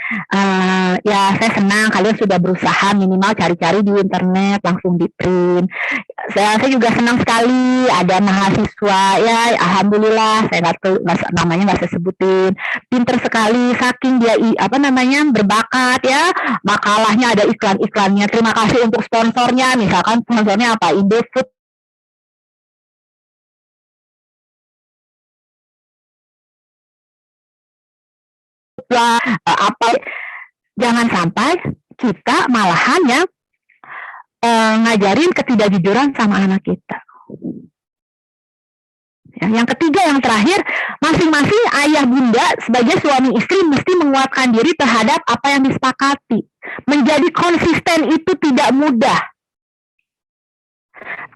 Ya saya senang kalian sudah berusaha minimal cari-cari di internet, langsung di print. Saya juga senang sekali ada mahasiswa ya, alhamdulillah, saya namanya nggak saya sebutin, pinter sekali, saking dia berbakat ya, makalahnya ada iklan-iklannya. Terima kasih untuk sponsornya, misalkan sponsornya apa, Indofood, apa. Jangan sampai kita malahan ya ngajarin ketidakjujuran sama anak kita. Ya, yang ketiga, yang terakhir, masing-masing ayah bunda sebagai suami istri mesti menguatkan diri terhadap apa yang disepakati. Menjadi konsisten itu tidak mudah.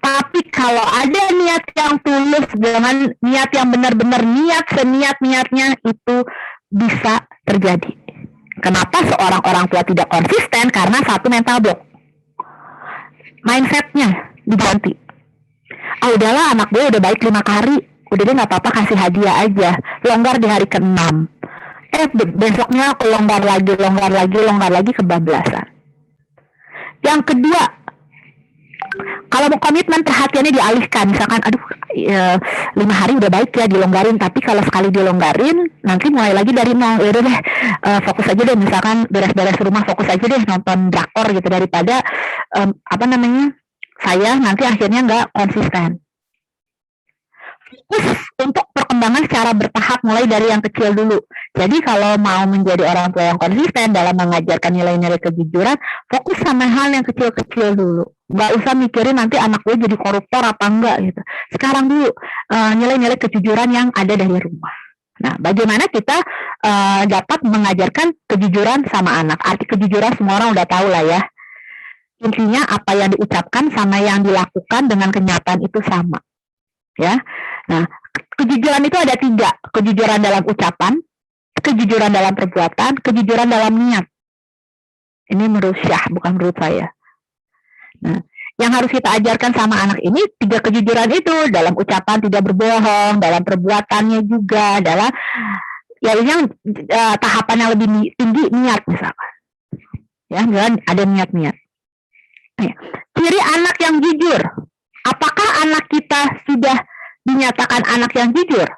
Tapi kalau ada niat yang tulus dengan niat yang benar-benar seniat-niatnya, itu bisa terjadi. Kenapa seorang orang tua tidak konsisten? Karena satu, mental block. Mindsetnya diganti. Udahlah, anak gue udah baik 5 hari. Udah deh nggak apa-apa, kasih hadiah aja, longgar di hari ke-6. Besoknya aku longgar lagi kebablasan. Yang kedua, kalau mau komitmen, perhatiannya dialihkan. Misalkan, 5 hari udah baik ya dilonggarin, tapi kalau sekali dilonggarin, nanti mulai lagi dari nol. Ya udah deh, fokus aja deh, misalkan beres-beres rumah, fokus aja deh nonton drakor gitu, daripada saya nanti akhirnya nggak konsisten. Fokus perkembangan secara bertahap mulai dari yang kecil dulu. Jadi kalau mau menjadi orang tua yang konsisten dalam mengajarkan nilai-nilai kejujuran, fokus sama hal yang kecil-kecil dulu. Nggak usah mikirin nanti anak gue jadi koruptor apa enggak gitu. Sekarang dulu nilai-nilai kejujuran yang ada dari rumah. Nah, bagaimana kita dapat mengajarkan kejujuran sama anak? Arti kejujuran semua orang udah tahu lah ya. Intinya apa yang diucapkan sama yang dilakukan dengan kenyataan itu sama. Ya, nah kejujuran itu ada 3, kejujuran dalam ucapan, kejujuran dalam perbuatan, kejujuran dalam niat. Ini menurut Syah, bukan menurut saya. Nah, yang harus kita ajarkan sama anak ini 3 kejujuran itu, dalam ucapan tidak berbohong, dalam perbuatannya juga, dalam ya yang tahapan yang lebih tinggi niat misalkan. Ya, dan ada niat-niat. Nah, ciri anak yang jujur. Apakah anak kita sudah dinyatakan anak yang jujur?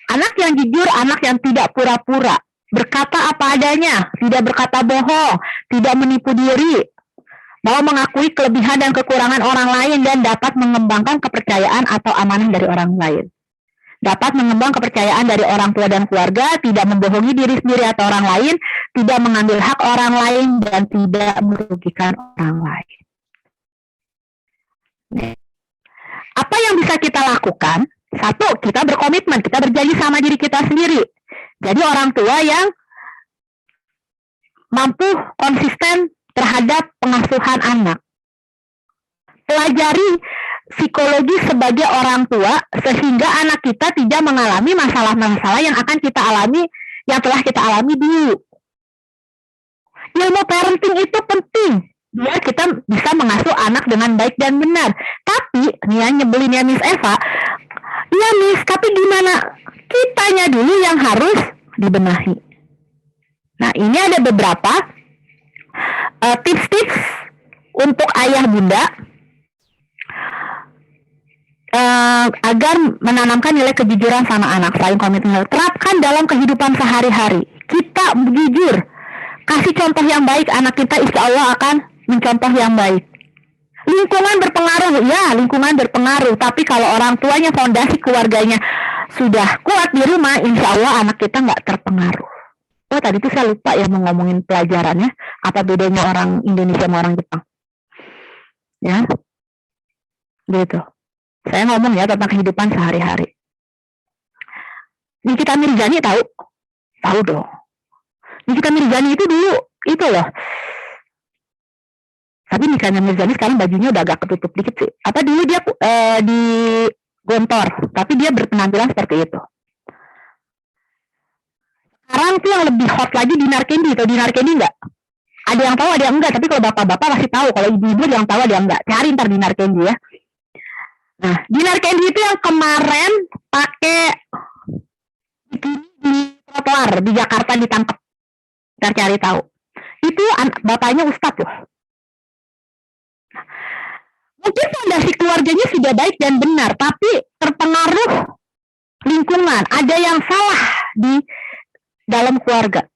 Anak yang jujur, anak yang tidak pura-pura, berkata apa adanya, tidak berkata bohong, tidak menipu diri, mau mengakui kelebihan dan kekurangan orang lain dan dapat mengembangkan kepercayaan atau amanah dari orang lain. Dapat mengembang kepercayaan dari orang tua dan keluarga, tidak membohongi diri sendiri atau orang lain, tidak mengambil hak orang lain, dan tidak merugikan orang lain. Apa yang bisa kita lakukan? 1, kita berkomitmen, kita berjanji sama diri kita sendiri. Jadi orang tua yang mampu konsisten terhadap pengasuhan anak. Pelajari psikologi sebagai orang tua sehingga anak kita tidak mengalami masalah-masalah yang akan kita alami, yang telah kita alami dulu. Ilmu parenting itu penting biar kita bisa mengasuh anak dengan baik dan benar. Tapi, nih ya, nyebelinnya Miss Eva, ya Miss, tapi gimana? Kitanya dulu yang harus dibenahi. Nah, ini ada beberapa tips-tips untuk ayah bunda agar menanamkan nilai kejujuran sama anak. Selain komitmen, terapkan dalam kehidupan sehari-hari. Kita jujur, kasih contoh yang baik, anak kita insya Allah akan mencontoh yang baik. Lingkungan berpengaruh, ya lingkungan berpengaruh. Tapi kalau orang tuanya, fondasi keluarganya sudah kuat di rumah, insya Allah anak kita nggak terpengaruh. Oh tadi tuh saya lupa ya mau ngomongin pelajarannya. Apa bedanya orang Indonesia sama orang Jepang? Ya, gitu. Saya ngomong ya tentang kehidupan sehari-hari. Nikita Mirzani tahu? Tahu dong. Nikita Mirzani itu dulu, itu loh. Tapi Nikita Mirzani sekarang bajunya udah agak ketutup dikit sih. Apa dulu dia di gontor, tapi dia berpenampilan seperti itu. Sekarang tuh yang lebih hot lagi Dinar Candy. Tahu Dinar Candy nggak? Ada yang tahu, ada yang enggak. Tapi kalau bapak-bapak masih tahu. Kalau ibu-ibu ada yang tahu, ada yang enggak. Cari ntar Dinar Candy ya. Nah, Dinar Candy itu yang kemarin pakai di trotoar di Jakarta ditangkap. Ntar cari tahu. Itu bapaknya Ustadz loh. Mungkin fondasi keluarganya sudah baik dan benar, tapi terpengaruh lingkungan. Ada yang salah di dalam keluarga.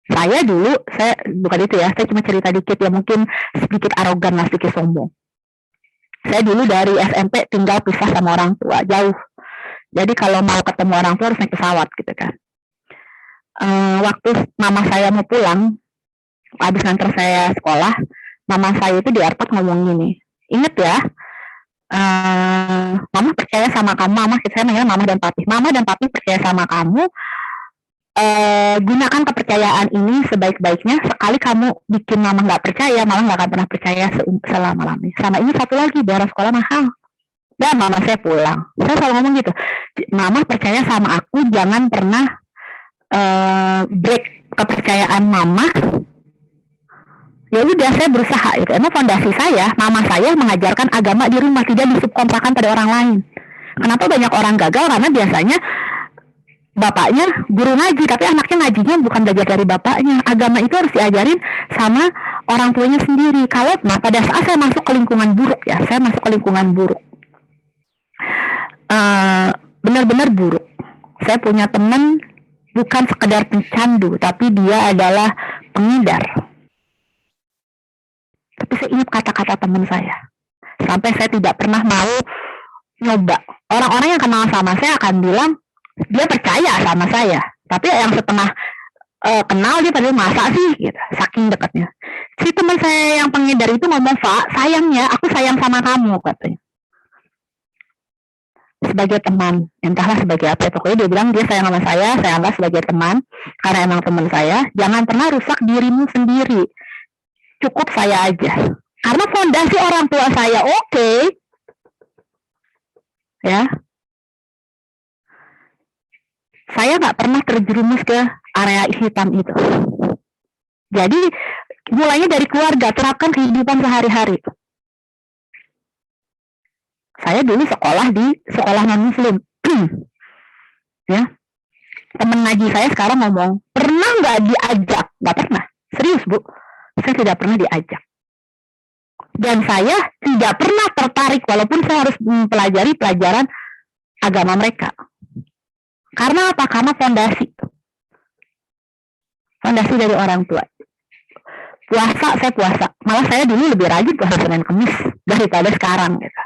Saya dulu, saya bukan itu ya, saya cuma cerita dikit ya, mungkin sedikit arogan lah, sedikit sombong. Saya dulu dari SMP tinggal pisah sama orang tua, jauh. Jadi kalau mau ketemu orang tua harus naik pesawat gitu kan. Waktu mama saya mau pulang, habis nganter saya sekolah, mama saya itu di airport ngomong gini, inget ya, mama percaya sama kamu, mama, saya manggil mama dan papi percaya sama kamu, gunakan kepercayaan ini sebaik-baiknya. Sekali kamu bikin mama nggak percaya, mama nggak akan pernah percaya selama-lamanya. Sama ini satu lagi, biaya sekolah mahal. Dan mama saya pulang, saya selalu ngomong gitu, mama percaya sama aku, jangan pernah break kepercayaan mama. Ya udah, saya berusaha itu. Emang fondasi saya, mama saya mengajarkan agama di rumah, tidak disubkontrakan pada orang lain. Kenapa banyak orang gagal? Karena biasanya bapaknya guru ngaji, tapi anaknya ngajinya bukan belajar dari bapaknya. Agama itu harus diajarin sama orang tuanya sendiri. Kalau pada saat saya masuk ke lingkungan buruk ya, saya masuk ke lingkungan buruk, benar-benar buruk. Saya punya teman bukan sekedar pencandu, tapi dia adalah pengedar. Tapi saya ingat kata-kata teman saya. Sampai saya tidak pernah mau nyoba orang-orang yang kenal sama saya akan bilang dia percaya sama saya, tapi yang setengah kenal dia pada masa sih gitu, saking dekatnya. Si teman saya yang pengedar itu ngomong, Pak, sayangnya aku sayang sama kamu, katanya. Sebagai teman, entahlah sebagai apa, pokoknya dia bilang dia sayang sama saya anggap sebagai teman, karena emang teman saya. Jangan pernah rusak dirimu sendiri, cukup saya aja, karena fondasi orang tua saya oke. Ya, saya nggak pernah terjerumus ke area hitam itu. Jadi mulainya dari keluarga, terapkan kehidupan sehari-hari. Saya dulu sekolah di sekolah non-muslim. Ya, temen ngaji saya sekarang ngomong, pernah nggak diajak? Nggak pernah, serius Bu, saya tidak pernah diajak. Dan saya tidak pernah tertarik walaupun saya harus mempelajari pelajaran agama mereka. Karena apa? Karena fondasi dari orang tua. Puasa, saya puasa. Malah saya dulu lebih rajin puasa Senin Kamis daripada sekarang gitu.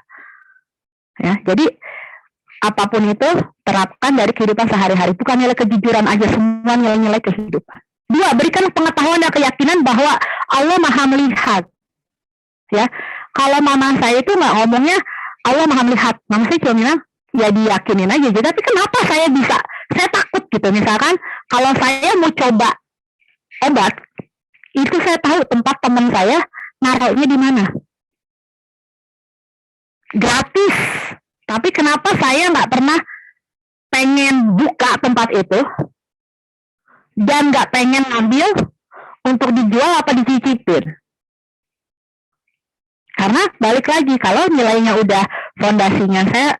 Ya, jadi apapun itu terapkan dari kehidupan sehari-hari, bukan nilai kejujuran aja, semua nilai-nilai kehidupan. 2, berikan pengetahuan dan keyakinan bahwa Allah Maha melihat. Ya, kalau mama saya itu nggak ngomongnya Allah Maha melihat, mama saya cuma bilang ya diyakinin aja. Tapi kenapa saya bisa? Saya takut gitu. Misalkan kalau saya mau coba obat, itu saya tahu tempat teman saya naruhnya di mana. Gratis. Tapi kenapa saya nggak pernah pengen buka tempat itu dan nggak pengen ngambil untuk dijual apa dicicipin? Karena balik lagi, kalau nilainya udah fondasinya saya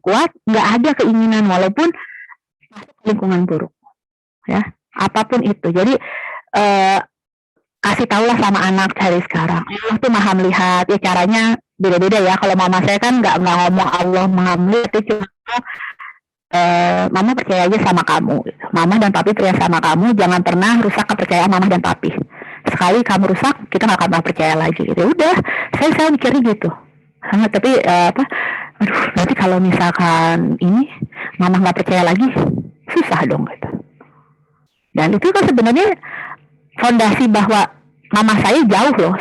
kuat, nggak ada keinginan walaupun masuk lingkungan buruk, ya apapun itu. Jadi kasih tahulah sama anak dari sekarang, Allah tuh Maha melihat. Ya caranya beda-beda ya. Kalau mama saya kan nggak ngomong Allah Maha melihat, itu cuma mama percaya aja sama kamu. Mama dan papi percaya sama kamu, jangan pernah rusak kepercayaan mama dan papi. Sekali kamu rusak, kita nggak akan pernah percaya lagi. Gitu. Udah, saya mikirnya gitu. Tapi berarti kalau misalkan ini mama nggak percaya lagi, susah dong gitu. Dan itu kan sebenarnya fondasi bahwa mama saya jauh loh.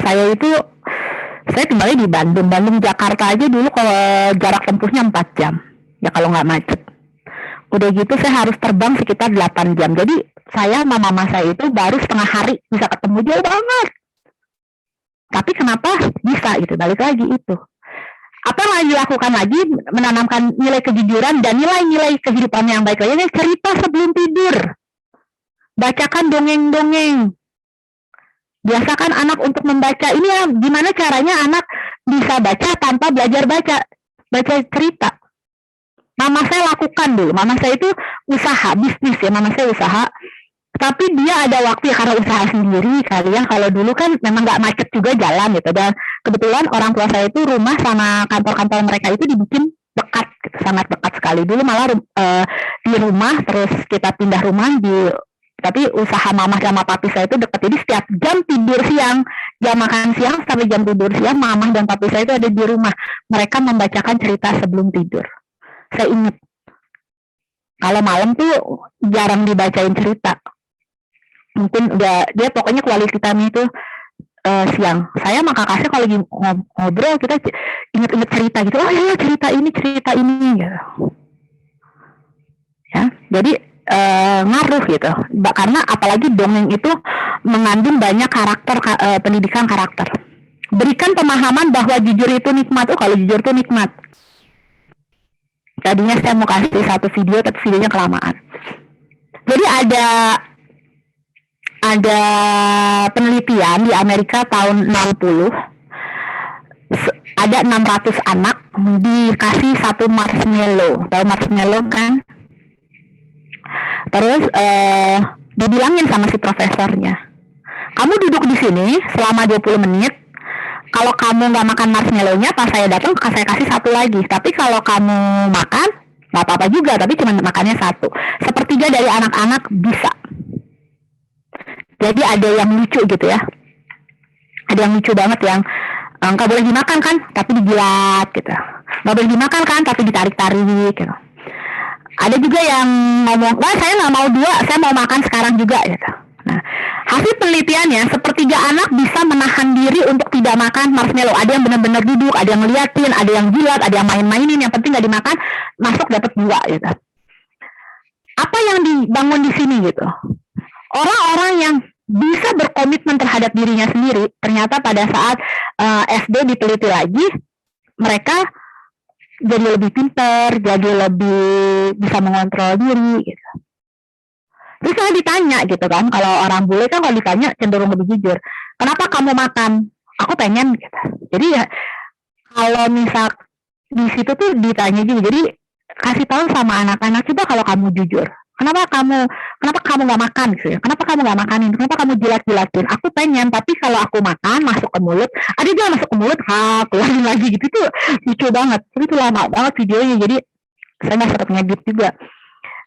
Saya tinggalnya di Bandung, Jakarta aja dulu kalau jarak tempuhnya 4 jam. Ya kalau nggak macet. Udah gitu saya harus terbang sekitar 8 jam. Jadi saya sama mama saya itu baru setengah hari bisa ketemu, jauh banget. Tapi kenapa bisa gitu? Balik lagi itu. Apa yang lagi dilakukan lagi? Menanamkan nilai kejujuran dan nilai-nilai kehidupan yang baik lagi. Cerita sebelum tidur. Bacakan dongeng-dongeng. Biasakan anak untuk membaca. Ini ya, gimana caranya anak bisa baca tanpa belajar baca cerita. Mama saya lakukan dulu. Mama saya itu usaha, bisnis ya. Mama saya usaha. Tapi dia ada waktu ya karena usaha sendiri kali ya. Kalau dulu kan memang nggak macet juga jalan gitu. Dan kebetulan orang tua saya itu rumah sama kantor-kantor mereka itu dibikin dekat, gitu, sangat dekat sekali. Dulu malah di rumah, terus kita pindah rumah tapi usaha mama sama papi saya itu dekat. Jadi setiap jam tidur siang, jam makan siang sampai jam tidur siang, mama dan papi saya itu ada di rumah. Mereka membacakan cerita sebelum tidur. Saya ingat kalau malam tuh jarang dibacain cerita. Mungkin dia pokoknya quality time itu siang. Saya sama kakak saya kalau lagi ngobrol kita inget-inget cerita gitu. Oh ya cerita ini gitu. Ya, jadi ngaruh gitu. Karena apalagi dongeng itu mengandung banyak karakter, pendidikan karakter. Berikan pemahaman bahwa jujur itu nikmat. Kalau jujur itu nikmat. Tadinya saya mau kasih satu video tapi videonya kelamaan. Jadi ada penelitian di Amerika tahun 60, ada 600 anak dikasih satu marshmallow. Tahu marshmallow kan? Terus dibilangin sama si profesornya, kamu duduk di sini selama 20 menit. Kalau kamu nggak makan marshmallow-nya, pas saya datang saya kasih satu lagi. Tapi kalau kamu makan, nggak apa-apa juga. Tapi cuma makannya satu. Sepertiga dari anak-anak bisa. Jadi ada yang lucu gitu ya. Ada yang lucu banget yang nggak boleh dimakan kan, tapi dijilat gitu. nggak boleh dimakan kan, tapi ditarik-tarik gitu. Ada juga yang ngomong, wah saya nggak mau 2, saya mau makan sekarang juga gitu. Nah, hasil penelitiannya sepertiga anak bisa menahan diri untuk tidak makan marshmallow. Ada yang benar-benar duduk, ada yang ngeliatin, ada yang jilat, ada yang main-mainin, yang penting nggak dimakan, masuk dapat 2 gitu. Apa yang dibangun di sini gitu? Orang-orang yang bisa berkomitmen terhadap dirinya sendiri, ternyata pada saat SD diteliti lagi, mereka jadi lebih pintar, jadi lebih bisa mengontrol diri gitu. Terus saya ditanya gitu kan, kalau orang bule kan kalau ditanya cenderung lebih jujur. Kenapa kamu makan? Aku pengen gitu. Jadi ya kalau misal di situ tuh ditanya juga, jadi kasih tahu sama anak-anak, coba kalau kamu jujur. Kenapa kamu nggak makan gitu ya? Kenapa kamu nggak makanin? Kenapa kamu jilat-jilatin? Aku pengen, tapi kalau aku makan masuk ke mulut, ada juga masuk ke mulut, keluarin lagi gitu tuh lucu banget. Tapi itu lama banget videonya, jadi saya nggak sempat ngedit juga.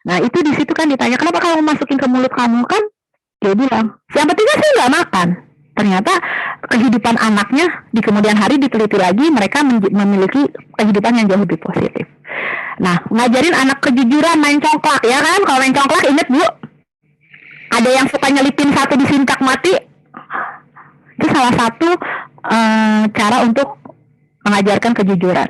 Nah itu di situ kan ditanya, kenapa kamu masukin ke mulut kamu kan? Dia bilang, yang penting sih nggak makan. Ternyata kehidupan anaknya di kemudian hari diteliti lagi, mereka memiliki kehidupan yang jauh lebih positif. Nah, ngajarin anak kejujuran, main congklak, ya kan? Kalau main congklak, inget Bu, ada yang suka nyelipin satu di sintak mati. Itu salah satu cara untuk mengajarkan kejujuran.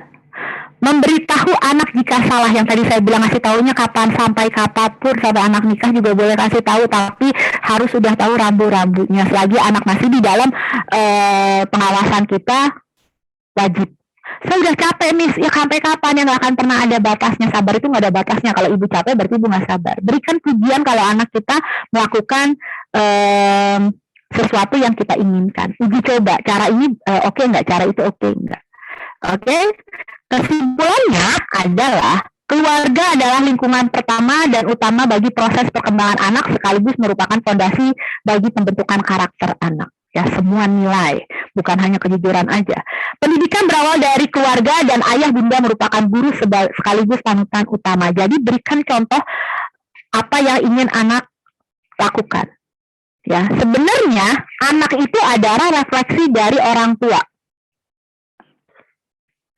Memberitahu anak jika salah, yang tadi saya bilang ngasih tahunya kapan, sampai kapanpun, sampai anak nikah juga boleh kasih tahu, tapi harus sudah tahu rambu-rambunya. Selagi anak masih di dalam pengawasan kita, wajib. Saya udah capek Miss, ya sampai kapan, ya nggak akan pernah ada batasnya. Sabar itu nggak ada batasnya. Kalau ibu capek berarti ibu nggak sabar. Berikan pujian kalau anak kita melakukan sesuatu yang kita inginkan. Uji coba, cara ini oke nggak, cara itu oke nggak. Oke. Kesimpulannya adalah keluarga adalah lingkungan pertama dan utama bagi proses perkembangan anak, sekaligus merupakan fondasi bagi pembentukan karakter anak. Ya, semua nilai, bukan hanya kejujuran aja. Pendidikan berawal dari keluarga dan ayah bunda merupakan guru sekaligus panutan utama. Jadi berikan contoh apa yang ingin anak lakukan. Ya, sebenarnya anak itu adalah refleksi dari orang tua.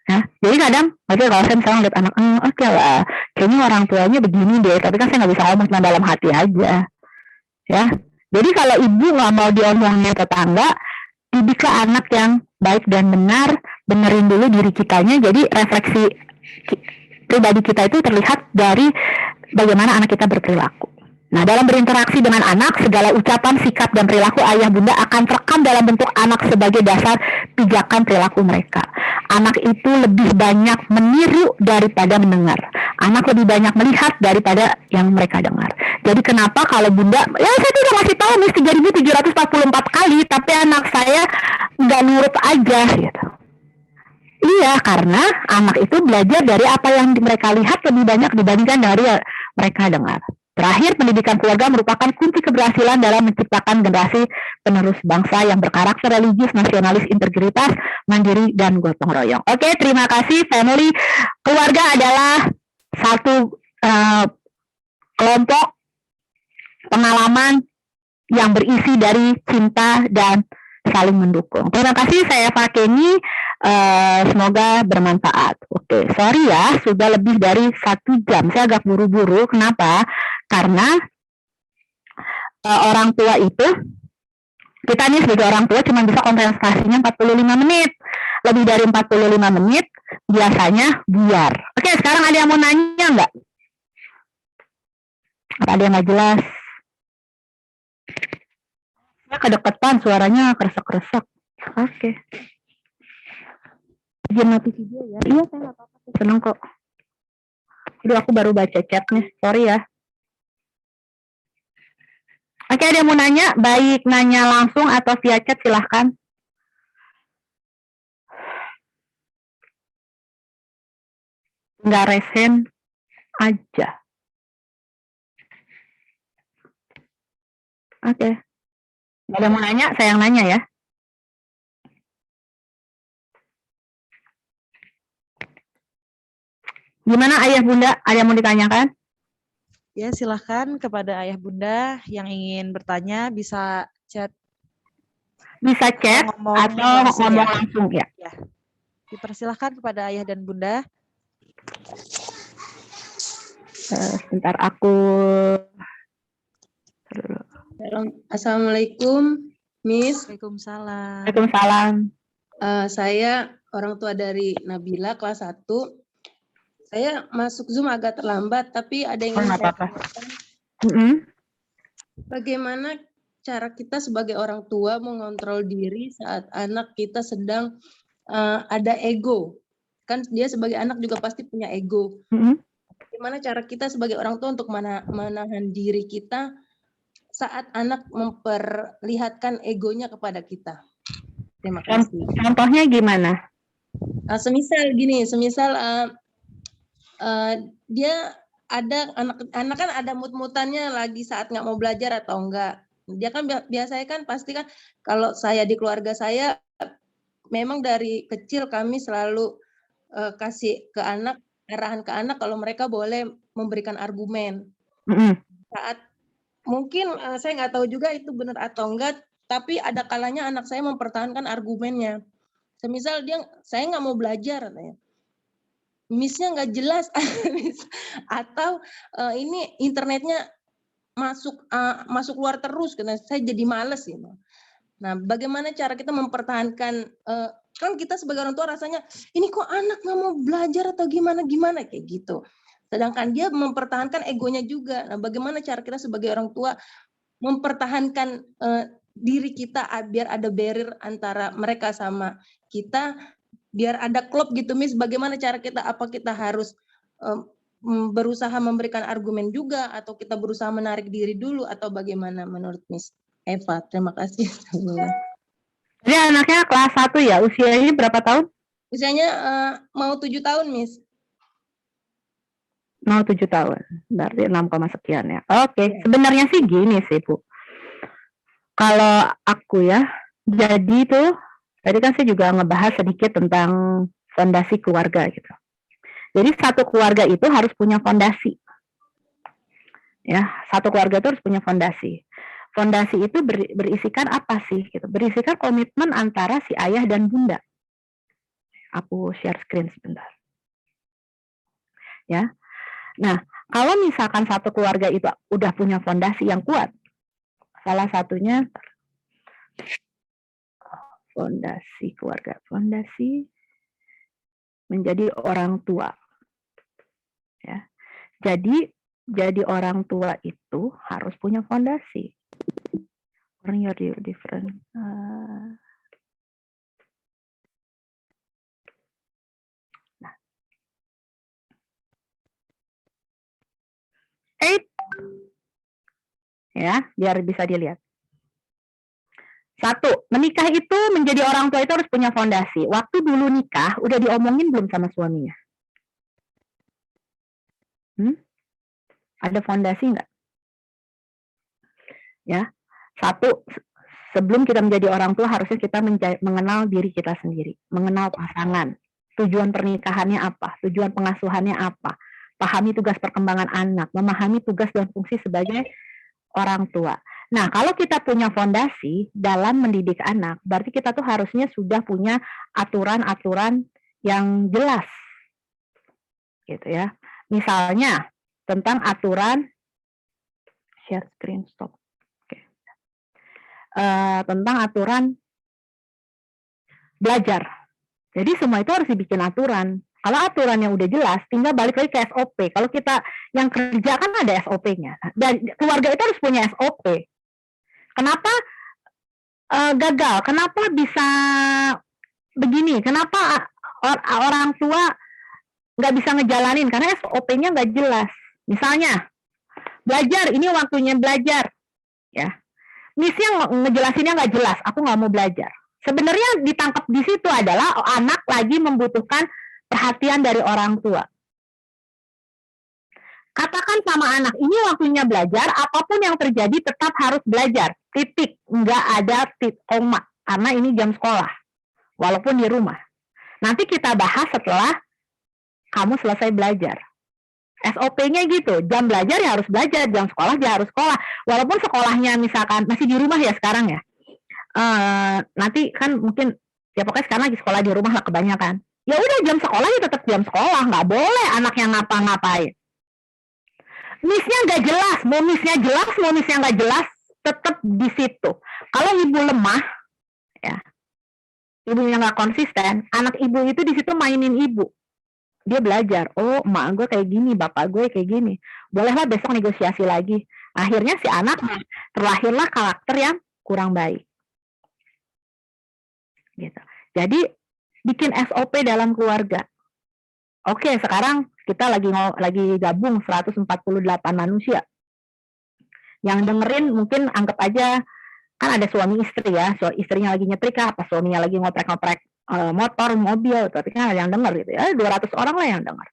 Ya, jadi kadang, oke kalau saya misalnya lihat anak, oke lah, kayaknya orang tuanya begini deh, tapi kan saya nggak bisa ngomong cuma dalam hati aja. Ya, jadi kalau ibu nggak mau diomongin tetangga, didiklah anak yang baik dan benar, benerin dulu diri kitanya. Jadi refleksi pribadi kita itu terlihat dari bagaimana anak kita berperilaku. Nah, dalam berinteraksi dengan anak, segala ucapan, sikap, dan perilaku ayah bunda akan terekam dalam bentuk anak sebagai dasar pijakan perilaku mereka. Anak itu lebih banyak meniru daripada mendengar. Anak lebih banyak melihat daripada yang mereka dengar. Jadi kenapa kalau bunda, ya saya udah ngasih tahu nih 3.744 kali, tapi anak saya nggak nurut aja gitu. Iya, karena anak itu belajar dari apa yang mereka lihat lebih banyak dibandingkan dari mereka dengar. Terakhir, pendidikan keluarga merupakan kunci keberhasilan dalam menciptakan generasi penerus bangsa yang berkarakter religius, nasionalis, integritas, mandiri, dan gotong royong. Oke, terima kasih family. Keluarga adalah satu kelompok pengalaman yang berisi dari cinta dan saling mendukung. Terima kasih, saya Fakeni. Semoga bermanfaat. Oke, sorry ya, sudah lebih dari 1 jam. Saya agak buru-buru. Kenapa? Karena orang tua itu, kita nih sebagai orang tua cuma bisa konsentrasinya 45 menit. Lebih dari 45 menit biasanya buyar. Oke, sekarang ada yang mau nanya nggak? Apa ada yang nggak jelas? Ya, kedeketan, suaranya kresek-kresek. Oke. Izin mati video ya. Iya, saya nggak apa-apa. Seneng kok. Aduh, aku baru baca chatnya. Sorry ya. Oke, ada yang mau nanya? Baik nanya langsung atau via chat, silahkan. Nggak resen aja. Oke. Nggak ada yang mau nanya, saya yang nanya ya. Gimana ayah bunda? Ada yang mau ditanyakan? Ya, silahkan kepada ayah bunda yang ingin bertanya bisa chat. Bisa chat ngomong atau langsung ngomong ya. langsung ya. Ya. Dipersilahkan kepada ayah dan bunda Sebentar aku. Assalamualaikum, Miss. Waalaikumsalam. Waalaikumsalam. Saya orang tua dari Nabila kelas 1. Saya masuk Zoom agak terlambat, tapi ada yang ingin Nggak saya apa-apa. tanyakan. Mm-mm. Bagaimana cara kita sebagai orang tua mengontrol diri saat anak kita sedang ada ego? Kan dia sebagai anak juga pasti punya ego. Mm-mm. Bagaimana cara kita sebagai orang tua untuk menahan diri kita saat anak memperlihatkan egonya kepada kita? Terima kasih. Contohnya gimana? Semisal gini, dia ada anak kan ada mut-mutannya lagi saat nggak mau belajar atau enggak. Dia kan biasanya kan pasti kan, kalau saya di keluarga saya memang dari kecil kami selalu kasih ke anak, arahan ke anak kalau mereka boleh memberikan argumen. Mm-mm. Saat mungkin saya nggak tahu juga itu benar atau enggak, tapi ada kalanya anak saya mempertahankan argumennya. Semisal saya nggak mau belajar, katanya. Miss-nya nggak jelas, atau ini internetnya masuk keluar terus, karena saya jadi males gitu. Nah, bagaimana cara kita mempertahankan? Kan kita sebagai orang tua rasanya ini kok anak nggak mau belajar atau gimana kayak gitu. Sedangkan dia mempertahankan egonya juga. Nah, bagaimana cara kita sebagai orang tua mempertahankan diri kita biar ada barrier antara mereka sama kita, biar ada klop gitu, Miss. Bagaimana cara kita? Apa kita harus berusaha memberikan argumen juga, atau kita berusaha menarik diri dulu, atau bagaimana menurut Miss Eva? Terima kasih. Jadi anaknya kelas 1 ya, usianya berapa tahun? Usianya mau 7 tahun, Miss. Mau 7 tahun, berarti 6, sekian ya. Oke, sebenarnya sih gini sih Bu. Kalau aku ya, jadi tuh, tadi kan saya juga ngebahas sedikit tentang fondasi keluarga gitu. Jadi satu keluarga itu harus punya fondasi. Ya, satu keluarga itu harus punya fondasi. Fondasi itu berisikan apa sih? Gitu. Berisikan komitmen antara si ayah dan bunda. Aku share screen sebentar. Ya. Nah, kalau misalkan satu keluarga itu udah punya fondasi yang kuat, salah satunya fondasi keluarga, fondasi menjadi orang tua. Ya. Jadi orang tua itu harus punya fondasi. You're different. Nah. 8. Ya, biar bisa dilihat. 1, menikah itu menjadi orang tua itu harus punya fondasi. Waktu dulu nikah, udah diomongin belum sama suaminya? Ada fondasi nggak? Ya, 1, sebelum kita menjadi orang tua harusnya kita mengenal diri kita sendiri, mengenal pasangan, tujuan pernikahannya apa, tujuan pengasuhannya apa, pahami tugas perkembangan anak, memahami tugas dan fungsi sebagai orang tua. Nah, kalau kita punya fondasi dalam mendidik anak, berarti kita tuh harusnya sudah punya aturan-aturan yang jelas, gitu ya. Misalnya tentang aturan share screen stop. Oke. Tentang aturan belajar. Jadi semua itu harus dibikin aturan. Kalau aturannya udah jelas, tinggal balik lagi ke SOP. Kalau kita yang kerja kan ada SOP-nya. Dan keluarga itu harus punya SOP. Kenapa gagal? Kenapa bisa begini? Kenapa orang tua nggak bisa ngejalanin? Karena SOP-nya nggak jelas. Misalnya, belajar, ini waktunya belajar. Ya, Miss-nya ngejelasinnya nggak jelas, aku nggak mau belajar. Sebenarnya ditangkap di situ adalah anak lagi membutuhkan perhatian dari orang tua. Katakan sama anak, ini waktunya belajar, apapun yang terjadi tetap harus belajar. Titik, nggak ada koma, karena ini jam sekolah, walaupun di rumah. Nanti kita bahas setelah kamu selesai belajar. SOP-nya gitu, jam belajar ya harus belajar, jam sekolah ya harus sekolah. Walaupun sekolahnya misalkan masih di rumah ya sekarang ya. Nanti kan mungkin, ya pokoknya sekarang lagi sekolah di rumah lah kebanyakan. Ya udah jam sekolah ya tetap jam sekolah, nggak boleh anak yang ngapa-ngapain. Miss-nya nggak jelas, mau miss-nya jelas, mau miss-nya nggak jelas, tetap di situ. Kalau ibu lemah, ya, ibunya nggak konsisten, anak ibu itu di situ mainin ibu. Dia belajar, oh emak gue kayak gini, bapak gue kayak gini. Bolehlah besok negosiasi lagi. Akhirnya si anak terlahirlah karakter yang kurang baik. Gitu. Jadi bikin SOP dalam keluarga. Oke, sekarang kita lagi gabung 148 manusia. Yang dengerin mungkin anggap aja kan ada suami istri ya, istrinya lagi nyetrika, apa suaminya lagi ngoprek-ngoprek motor, mobil, tapi kan ada yang denger gitu ya, 200 orang lah yang denger.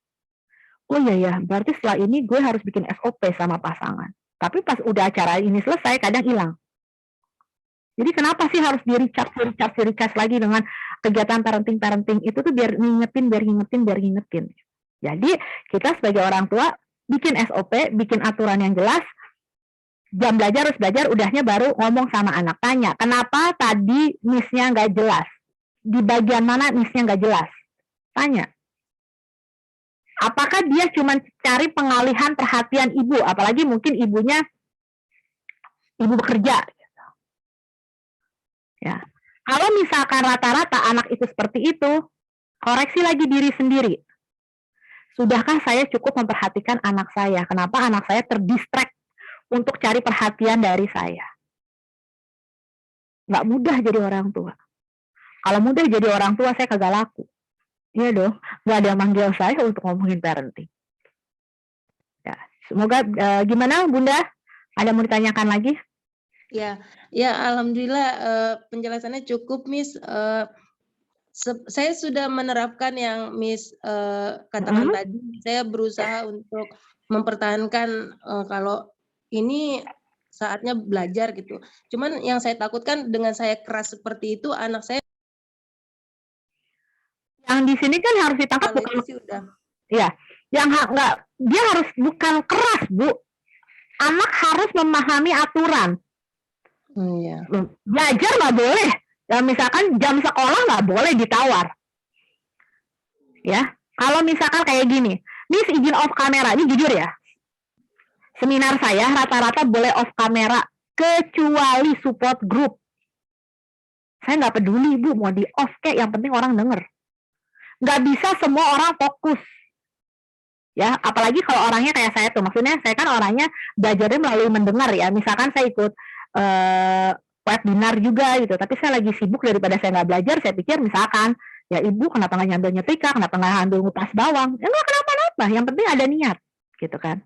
Oh iya ya, berarti setelah ini gue harus bikin SOP sama pasangan. Tapi pas udah acara ini selesai, kadang hilang. Jadi kenapa sih harus di-recharge lagi dengan kegiatan parenting itu tuh biar ngingetin. Jadi kita sebagai orang tua bikin SOP, bikin aturan yang jelas, jam belajar harus belajar, udahnya baru ngomong sama anak. Tanya, kenapa tadi miss-nya nggak jelas? Di bagian mana miss-nya nggak jelas? Tanya. Apakah dia cuma cari pengalihan perhatian ibu, apalagi mungkin ibu bekerja. Ya. Kalau misalkan rata-rata anak itu seperti itu, koreksi lagi diri sendiri. Sudahkah saya cukup memperhatikan anak saya? Kenapa anak saya terdistract untuk cari perhatian dari saya? Nggak mudah jadi orang tua. Kalau mudah jadi orang tua, saya kagak laku. Iya dong, nggak ada yang manggil saya untuk ngomongin parenting. Ya, semoga gimana Bunda? Ada mau ditanyakan lagi? Ya, alhamdulillah penjelasannya cukup, Miss. Saya sudah menerapkan yang Miss katakan tadi. Saya berusaha untuk mempertahankan kalau ini saatnya belajar gitu. Cuman yang saya takutkan dengan saya keras seperti itu, anak saya yang di sini kan harus ditangkap kalau bukan itu sih udah. Ya, yang nggak, dia harus bukan keras, Bu. Anak harus memahami aturan. Iya. Belajar nggak boleh. Ya, misalkan jam sekolah nggak boleh ditawar. Ya, kalau misalkan kayak gini, Miss izin off kamera, ini jujur ya. Seminar saya rata-rata boleh off kamera, kecuali support group. Saya nggak peduli, Bu, mau di off kayak, yang penting orang denger. Nggak bisa semua orang fokus. Ya, apalagi kalau orangnya kayak saya tuh, maksudnya saya kan orangnya belajarnya melalui mendengar ya. Misalkan saya ikut webinar juga gitu, tapi saya lagi sibuk, daripada saya nggak belajar, saya pikir misalkan, ya ibu kenapa nggak nyambil nyetrika, kenapa nggak ambil ngupas bawang, ya nggak kenapa-napa, yang penting ada niat, gitu kan.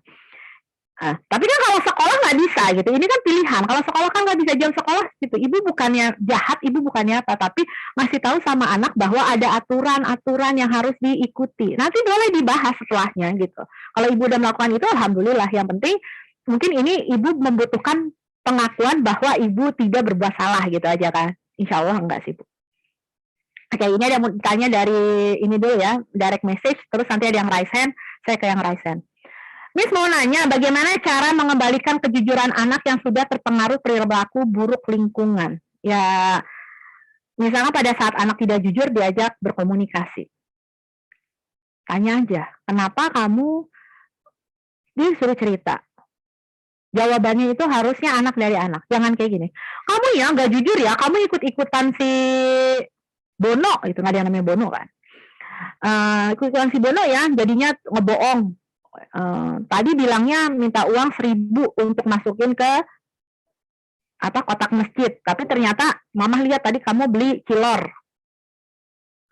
Nah, tapi kan kalau sekolah nggak bisa gitu, ini kan pilihan. Kalau sekolah kan nggak bisa jam sekolah gitu. Ibu bukannya jahat, ibu bukannya apa, tapi ngasih tahu sama anak bahwa ada aturan-aturan yang harus diikuti. Nanti boleh dibahas setelahnya gitu. Kalau ibu udah melakukan itu, alhamdulillah. Yang penting mungkin ini ibu membutuhkan pengakuan bahwa ibu tidak berbuat salah gitu aja kan. Insya Allah enggak sih, Bu. Oke, ini ada yang mau ditanya dari ini dulu ya, direct message, terus nanti ada yang raise hand, saya ke yang raise hand. Miss mau nanya, bagaimana cara mengembalikan kejujuran anak yang sudah terpengaruh perilaku buruk lingkungan? Ya, misalnya pada saat anak tidak jujur, diajak berkomunikasi. Tanya aja, kenapa kamu disuruh cerita? Jawabannya itu harusnya anak dari anak. Jangan kayak gini, kamu ya nggak jujur ya, kamu ikut-ikutan si Bono, itu nggak ada yang namanya Bono kan. Ikut-ikutan si Bono ya, jadinya ngebohong. Tadi bilangnya minta uang 1.000 untuk masukin ke kotak masjid, tapi ternyata mama lihat tadi kamu beli kilor.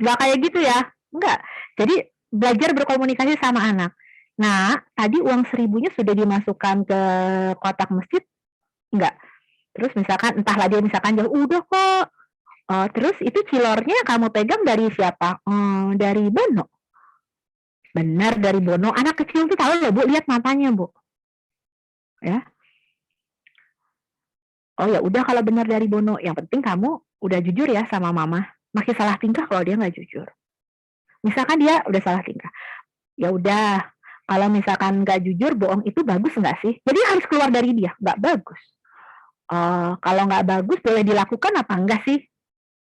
Nggak kayak gitu ya, enggak. Jadi belajar berkomunikasi sama anak. Nah, tadi uang 1.000-nya sudah dimasukkan ke kotak masjid? Enggak. Terus misalkan, entahlah dia misalkan jauh, udah kok. Terus itu kilornya kamu pegang dari siapa? Dari Bono. Benar, dari Bono. Anak kecil tuh tahu loh, Bu, lihat matanya, Bu. Ya. Oh ya udah, kalau benar dari Bono, yang penting kamu udah jujur ya sama mama. Masih salah tingkah kalau dia nggak jujur. Misalkan dia udah salah tingkah. Ya udah, kalau misalkan nggak jujur, bohong itu bagus nggak sih? Jadi harus keluar dari dia, nggak bagus. Kalau nggak bagus, boleh dilakukan apa enggak sih?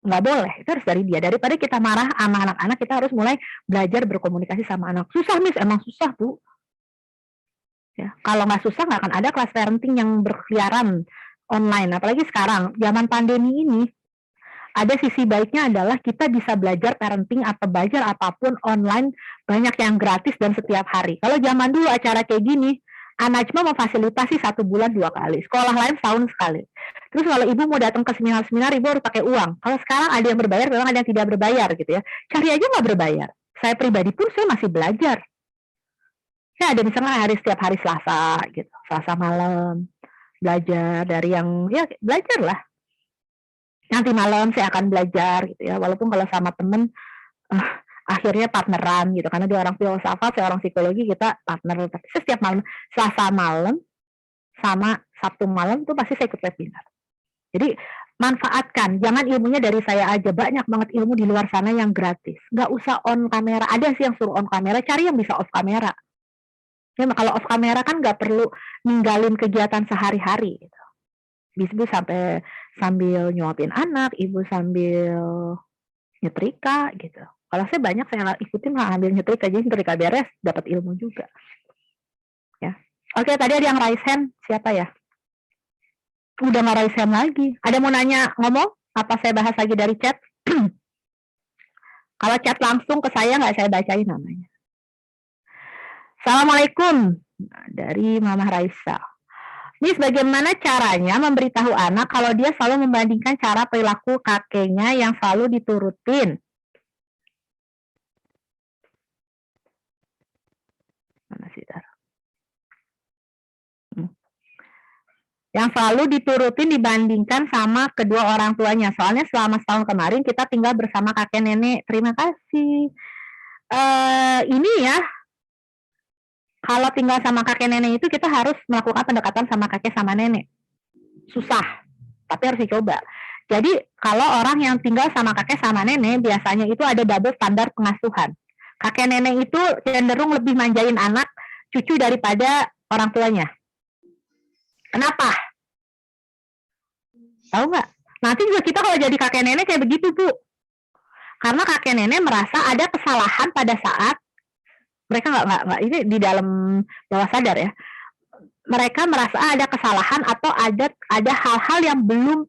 Nggak boleh, itu harus dari dia. Daripada kita marah sama anak-anak, kita harus mulai belajar berkomunikasi sama anak. Susah, Miss, emang susah, Bu. Ya, kalau nggak susah nggak akan ada kelas parenting yang berkeliaran online. Apalagi sekarang zaman pandemi ini, ada sisi baiknya adalah kita bisa belajar parenting atau belajar apapun online, banyak yang gratis dan setiap hari. Kalau zaman dulu acara kayak gini, Anajma memfasilitasi 1 bulan 2 kali, sekolah lain setahun sekali. Terus kalau ibu mau datang ke seminar-seminar, ibu harus pakai uang. Kalau sekarang ada yang berbayar, memang ada yang tidak berbayar gitu ya. Cari aja nggak berbayar. Saya pribadi pun saya masih belajar. Saya ada misalnya setiap hari Selasa gitu, Selasa malam belajar dari yang ya belajar lah. Nanti malam saya akan belajar gitu ya, walaupun kalau sama temen akhirnya partneran gitu, karena dia orang filsafat, saya orang psikologi, kita partner. Tapi setiap malam Selasa malam sama Sabtu malam tuh pasti saya ikut webinar. Jadi manfaatkan, jangan ilmunya dari saya aja, banyak banget ilmu di luar sana yang gratis. Nggak usah on kamera, ada sih yang suruh on kamera, cari yang bisa off kamera. Ya, kalau off kamera kan nggak perlu ninggalin kegiatan sehari-hari gitu. Ibu sambil nyuapin anak, ibu sambil nyetrika gitu. Kalau saya banyak saya ikutin ambil nyetrika, jadi nyetrika beres dapat ilmu juga. Ya. Oke, tadi ada yang raise hand, siapa ya? Udah nggak raise hand lagi. Ada mau nanya ngomong? Apa saya bahas lagi dari chat? Kalau chat langsung ke saya nggak saya bacain namanya. Assalamualaikum dari Mama Raisa. Ini bagaimana caranya memberitahu anak kalau dia selalu membandingkan cara perilaku kakeknya yang selalu diturutin? Mana sih, Dar? Yang selalu diturutin dibandingkan sama kedua orang tuanya. Soalnya selama setahun kemarin kita tinggal bersama kakek nenek. Terima kasih. Ini ya, kalau tinggal sama kakek nenek itu kita harus melakukan pendekatan sama kakek sama nenek. Susah, tapi harus dicoba. Jadi kalau orang yang tinggal sama kakek sama nenek, biasanya itu ada double standar pengasuhan. Kakek nenek itu cenderung lebih manjain anak, cucu daripada orang tuanya. Kenapa? Tahu nggak? Nanti juga kita kalau jadi kakek nenek kayak begitu, Bu. Karena kakek nenek merasa ada kesalahan pada saat mereka nggak ini di dalam bawah sadar ya. Mereka merasa ada kesalahan atau ada hal-hal yang belum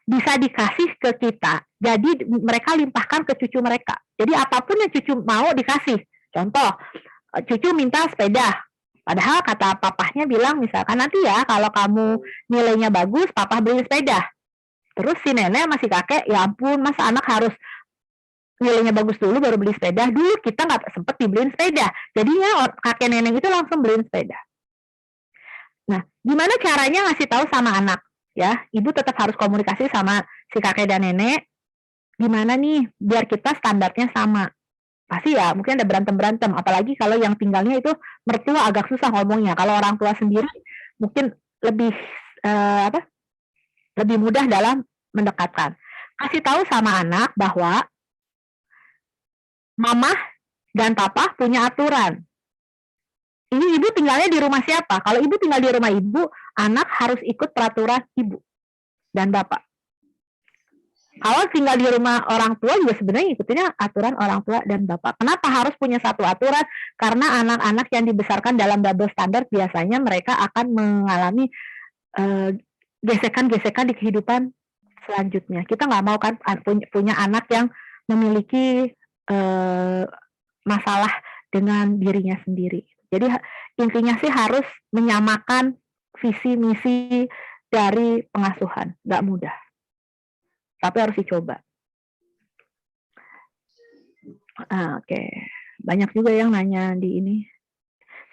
bisa dikasih ke kita. Jadi mereka limpahkan ke cucu mereka. Jadi apapun yang cucu mau dikasih. Contoh, cucu minta sepeda. Padahal kata papahnya bilang misalkan nanti ya kalau kamu nilainya bagus, papa beli sepeda. Terus si nenek masih kakek, ya ampun masa anak harus nilainya bagus dulu baru beli sepeda. Dulu kita nggak sempet dibeliin sepeda. Jadinya kakek nenek itu langsung beliin sepeda. Nah, gimana caranya ngasih tahu sama anak? Ya, ibu tetap harus komunikasi sama si kakek dan nenek. Gimana nih biar kita standarnya sama? Pasti ya, mungkin ada berantem-berantem. Apalagi kalau yang tinggalnya itu mertua agak susah ngomongnya. Kalau orang tua sendiri mungkin lebih lebih mudah dalam mendekatkan. Kasih tahu sama anak bahwa mama dan papa punya aturan. Ini ibu tinggalnya di rumah siapa? Kalau ibu tinggal di rumah ibu, anak harus ikut peraturan ibu dan bapak. Kalau tinggal di rumah orang tua juga sebenarnya ikutinnya aturan orang tua dan bapak. Kenapa harus punya satu aturan? Karena anak-anak yang dibesarkan dalam double standard biasanya mereka akan mengalami gesekan-gesekan di kehidupan selanjutnya. Kita nggak mau kan punya anak yang memiliki masalah dengan dirinya sendiri. Jadi intinya sih harus menyamakan visi misi dari pengasuhan. Nggak mudah, tapi harus dicoba. Oke. Banyak juga yang nanya di ini.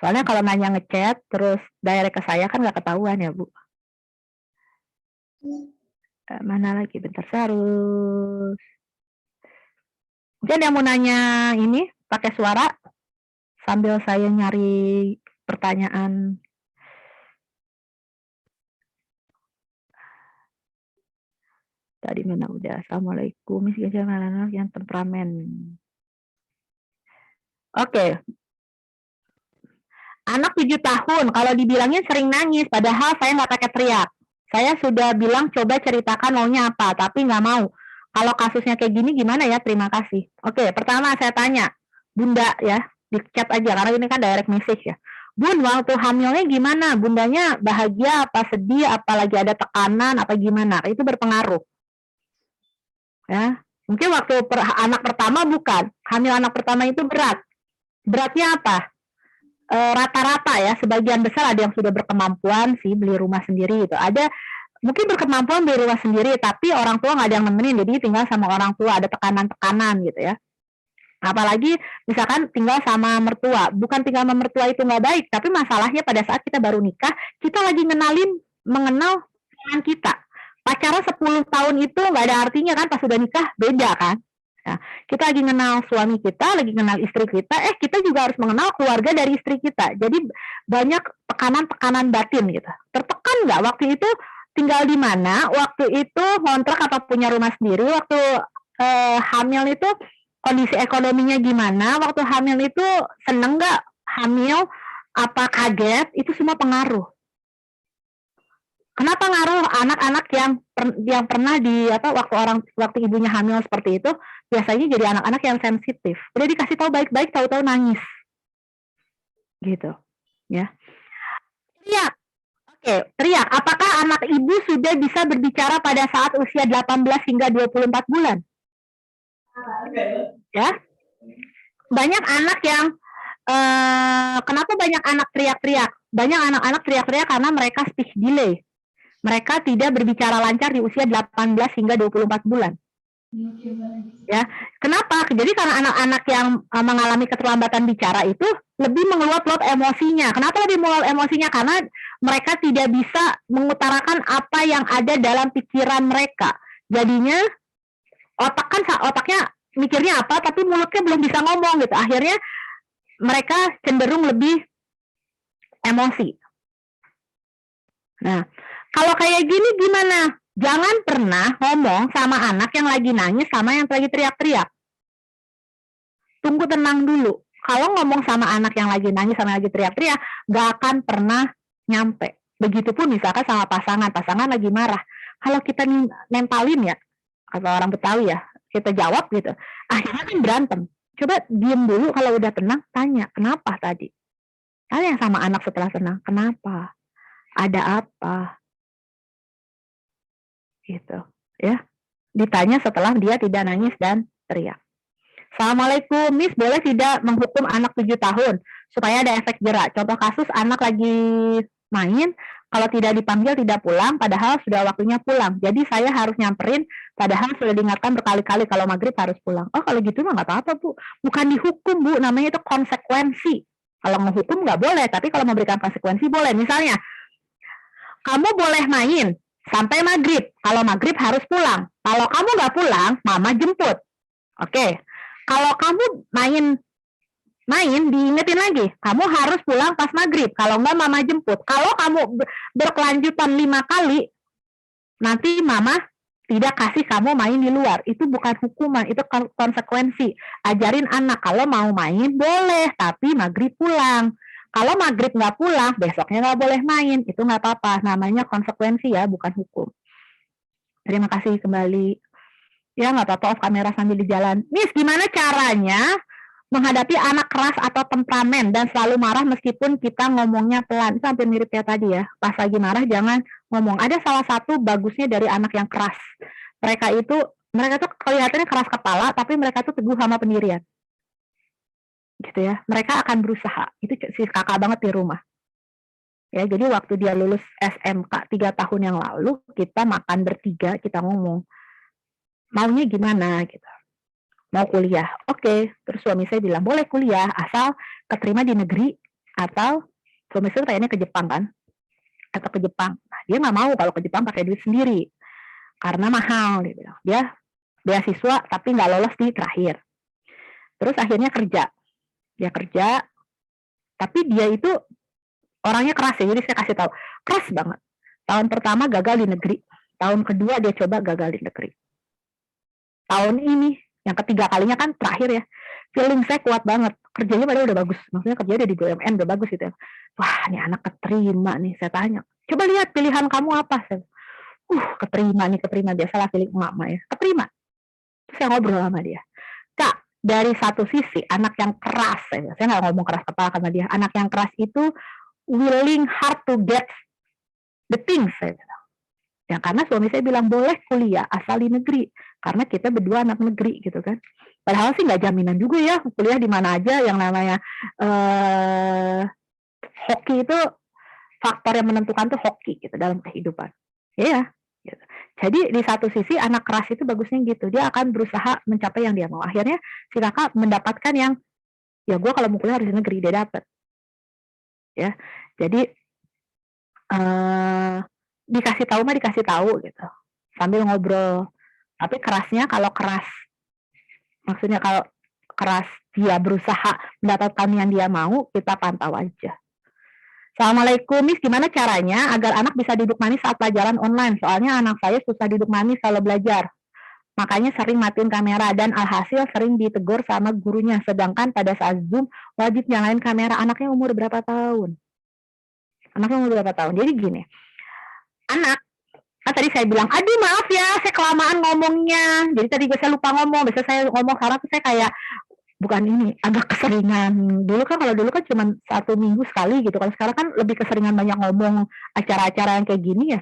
Soalnya kalau nanya ngechat terus direct ke saya kan nggak ketahuan ya, Bu. Mana lagi? Bentar, saya harus. Mungkin yang mau nanya ini pakai suara sambil saya nyari pertanyaan. Tadi mana udah? Assalamualaikum. Jangan yang temperamen. Oke. Anak 7 tahun, kalau dibilangin sering nangis, padahal saya nggak pakai teriak. Saya sudah bilang coba ceritakan maunya apa, tapi nggak mau. Kalau kasusnya kayak gini gimana ya? Terima kasih. Oke, pertama saya tanya, Bunda ya, di chat aja, karena ini kan direct message ya. Bun, waktu hamilnya gimana? Bundanya bahagia, apa sedih, apalagi ada tekanan, apa gimana? Itu berpengaruh. Ya, mungkin waktu anak pertama bukan. Hamil anak pertama itu berat. Beratnya apa? Rata-rata ya, sebagian besar ada yang sudah berkemampuan sih beli rumah sendiri gitu. Ada mungkin berkemampuan beli rumah sendiri, tapi orang tua nggak ada yang nemenin, jadi tinggal sama orang tua, ada tekanan-tekanan gitu ya. Apalagi misalkan tinggal sama mertua, bukan tinggal sama mertua itu nggak baik, tapi masalahnya pada saat kita baru nikah, kita lagi mengenal pasangan kita. Pacaran 10 tahun itu nggak ada artinya kan, pas sudah nikah beda kan. Nah, kita lagi kenal suami kita, lagi kenal istri kita, kita juga harus mengenal keluarga dari istri kita. Jadi banyak tekanan-tekanan batin gitu. Tertekan nggak waktu itu tinggal di mana, waktu itu kontrak atau punya rumah sendiri, waktu hamil itu kondisi ekonominya gimana, waktu hamil itu seneng nggak hamil, apa kaget, itu semua pengaruh. Kenapa ngaruh anak-anak yang pernah waktu ibunya hamil seperti itu, biasanya jadi anak-anak yang sensitif. Udah dikasih tahu baik-baik, tahu-tahu nangis. Gitu, ya. Teriak. Oke, teriak. Apakah anak ibu sudah bisa berbicara pada saat usia 18 hingga 24 bulan? Ya. Banyak anak yang kenapa banyak anak teriak-teriak? Banyak anak-anak teriak-teriak karena mereka speech delay. Mereka tidak berbicara lancar di usia 18 hingga 24 bulan. Ya, kenapa? Jadi karena anak-anak yang mengalami keterlambatan bicara itu lebih mengeluap-luap emosinya. Kenapa lebih mengeluap emosinya? Karena mereka tidak bisa mengutarakan apa yang ada dalam pikiran mereka. Jadinya otaknya mikirnya apa, tapi mulutnya belum bisa ngomong gitu. Akhirnya mereka cenderung lebih emosi. Nah, kalau kayak gini gimana? Jangan pernah ngomong sama anak yang lagi nangis sama yang lagi teriak-teriak. Tunggu tenang dulu. Kalau ngomong sama anak yang lagi nangis sama yang lagi teriak-teriak, gak akan pernah nyampe. Begitupun misalkan sama pasangan lagi marah. Kalau kita nempalin ya, kalau orang Betawi ya, kita jawab gitu, akhirnya kan berantem. Coba diem dulu, kalau udah tenang, tanya, kenapa tadi? Tanya sama anak setelah tenang, kenapa? Ada apa? Gitu ya, ditanya setelah dia tidak nangis dan teriak. Assalamualaikum, Miss, boleh tidak menghukum anak 7 tahun supaya ada efek jerak? Contoh kasus anak lagi main, kalau tidak dipanggil tidak pulang, padahal sudah waktunya pulang. Jadi saya harus nyamperin, padahal sudah diingatkan berkali-kali kalau maghrib harus pulang. Oh, kalau gitu mah nggak apa-apa, Bu. Bukan dihukum, Bu, namanya itu konsekuensi. Kalau menghukum nggak boleh, tapi kalau memberikan konsekuensi boleh. Misalnya, kamu boleh main sampai maghrib. Kalau maghrib harus pulang. Kalau kamu nggak pulang, mama jemput. Oke. Kalau kamu main diingetin lagi. Kamu harus pulang pas maghrib. Kalau nggak, mama jemput. Kalau kamu berkelanjutan 5 kali, nanti mama tidak kasih kamu main di luar. Itu bukan hukuman, itu konsekuensi. Ajarin anak, kalau mau main boleh, tapi maghrib pulang. Kalau maghrib nggak pulang, besoknya nggak boleh main. Itu nggak apa-apa. Namanya konsekuensi ya, bukan hukum. Terima kasih kembali. Ya, nggak apa-apa, off kamera sambil di jalan. Miss, gimana caranya menghadapi anak keras atau temperamen dan selalu marah meskipun kita ngomongnya pelan? Itu hampir mirip ya tadi ya. Pas lagi marah jangan ngomong. Ada salah satu bagusnya dari anak yang keras. Mereka tuh kelihatannya keras kepala, tapi mereka tuh teguh sama pendirian. Gitu ya, mereka akan berusaha. Itu si kakak banget di rumah. Ya, jadi waktu dia lulus SMK 3 tahun yang lalu, kita makan bertiga, kita ngomong, maunya gimana gitu. Mau kuliah, oke. Terus suami saya bilang, boleh kuliah, asal keterima di negeri, atau suami saya kayaknya ke Jepang kan, atau ke Jepang. Nah, dia nggak mau kalau ke Jepang pakai duit sendiri, karena mahal, dia bilang. Dia beasiswa, tapi nggak lolos di terakhir. Terus akhirnya kerja. Dia kerja, tapi dia itu orangnya keras ya, jadi saya kasih tahu, keras banget. Tahun pertama gagal di negeri, tahun kedua dia coba gagal di negeri. Tahun ini, yang ketiga kalinya kan terakhir ya, feeling saya kuat banget, kerjanya padahal udah bagus, maksudnya kerjanya udah di BUMN, udah bagus gitu ya. Wah, ini anak keterima nih, saya tanya, coba lihat pilihan kamu apa? Saya, keterima, biasalah feeling emak-emak ya, keterima. Terus saya ngobrol sama dia, Kak, dari satu sisi anak yang keras, saya nggak ngomong keras kepala karena dia anak yang keras itu willing hard to get the things, saya bilang. Ya karena suami saya bilang boleh kuliah asal di negeri karena kita berdua anak negeri gitu kan. Padahal sih nggak jaminan juga ya kuliah di mana aja, yang namanya hoki itu faktor yang menentukan tuh hoki gitu dalam kehidupan. Ya. Gitu. Jadi di satu sisi anak keras itu bagusnya gitu, dia akan berusaha mencapai yang dia mau. Akhirnya si kakak mendapatkan yang ya gue kalau mau kuliah harus di negeri, dia dapat. Ya, jadi dikasih tahu mah dikasih tahu gitu, sambil ngobrol. Tapi kerasnya kalau keras, maksudnya kalau keras dia berusaha mendapatkan yang dia mau, kita pantau aja. Assalamualaikum, Miss. Gimana caranya agar anak bisa duduk manis saat pelajaran online? Soalnya anak saya susah duduk manis kalau belajar. Makanya sering matiin kamera dan alhasil sering ditegur sama gurunya. Sedangkan pada saat Zoom wajib nyalain kamera. Anaknya umur berapa tahun? Jadi gini, anak, kan tadi saya bilang, aduh maaf ya, saya kelamaan ngomongnya. Jadi tadi saya lupa ngomong. Biasanya saya ngomong sekarang tuh saya kayak bukan ini, agak keseringan. Dulu kan cuma 1 minggu sekali gitu. Kalau sekarang kan lebih keseringan banyak ngomong acara-acara yang kayak gini ya.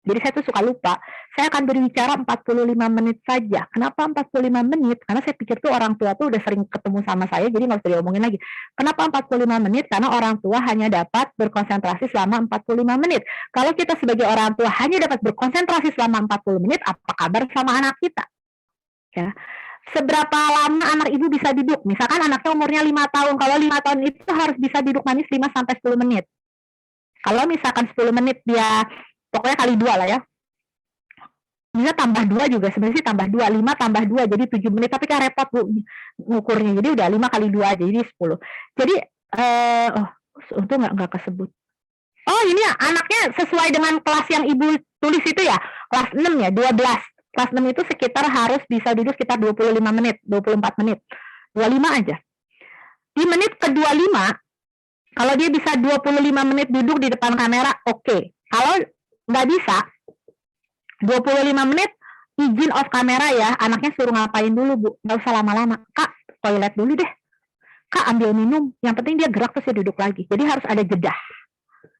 Jadi saya tuh suka lupa. Saya akan berbicara 45 menit saja. Kenapa 45 menit? Karena saya pikir tuh orang tua tuh udah sering ketemu sama saya, jadi nggak usah diomongin lagi. Kenapa 45 menit? Karena orang tua hanya dapat berkonsentrasi selama 45 menit. Kalau kita sebagai orang tua hanya dapat berkonsentrasi selama 40 menit, apa kabar sama anak kita? Ya. Seberapa lama anak ibu bisa duduk? Misalkan anaknya umurnya 5 tahun. Kalau 5 tahun itu harus bisa duduk manis 5-10 menit. Kalau misalkan 10 menit dia, pokoknya kali 2 lah ya. Bisa tambah 2 juga, sebenarnya sih tambah 2. 5 tambah 2, jadi 7 menit. Tapi kan repot Bu ngukurnya. Jadi udah 5 kali 2 aja, jadi 10. Jadi, untung nggak kesebut. Oh ini ya, anaknya sesuai dengan kelas yang ibu tulis itu ya. Kelas 6 ya, 12. Kelas 6 itu sekitar harus bisa duduk sekitar 25 menit, 24 menit. 25 aja. Di menit ke-25, kalau dia bisa 25 menit duduk di depan kamera, oke. Kalau nggak bisa, 25 menit, izin off kamera ya, anaknya suruh ngapain dulu Bu, nggak usah lama-lama. Kak, toilet dulu deh. Kak, ambil minum, yang penting dia gerak terus dia duduk lagi. Jadi harus ada jeda.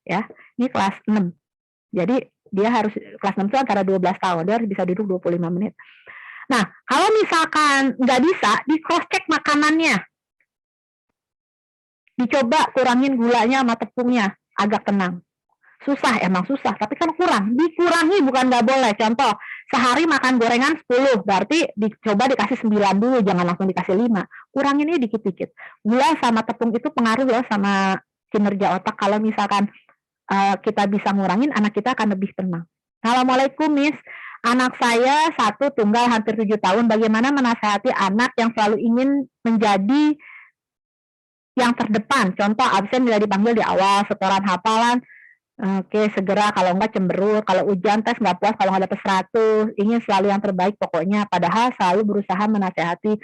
Ya, ini kelas 6. Jadi dia harus, kelas 6 itu antara 12 tahun, dia harus bisa duduk 25 menit. Nah, kalau misalkan nggak bisa, di cross check makanannya. Dicoba kurangin gulanya sama tepungnya, agak tenang. Susah, emang susah, tapi kan kurang. Dikurangi, bukan nggak boleh. Contoh, sehari makan gorengan 10, berarti dicoba dikasih 9 dulu, jangan langsung dikasih 5. Kuranginnya dikit-dikit. Gula sama tepung itu pengaruh loh sama kinerja otak. Kalau misalkan kita bisa ngurangin, anak kita akan lebih tenang. Assalamualaikum Miss, anak saya 1 tunggal hampir 7 tahun, bagaimana menasihati anak yang selalu ingin menjadi yang terdepan? Contoh absen bila dipanggil di awal, setoran hafalan, oke segera, kalau enggak cemberut, kalau ujian tes nggak puas kalau nggak dapet 100, ingin selalu yang terbaik pokoknya, padahal selalu berusaha menasihati,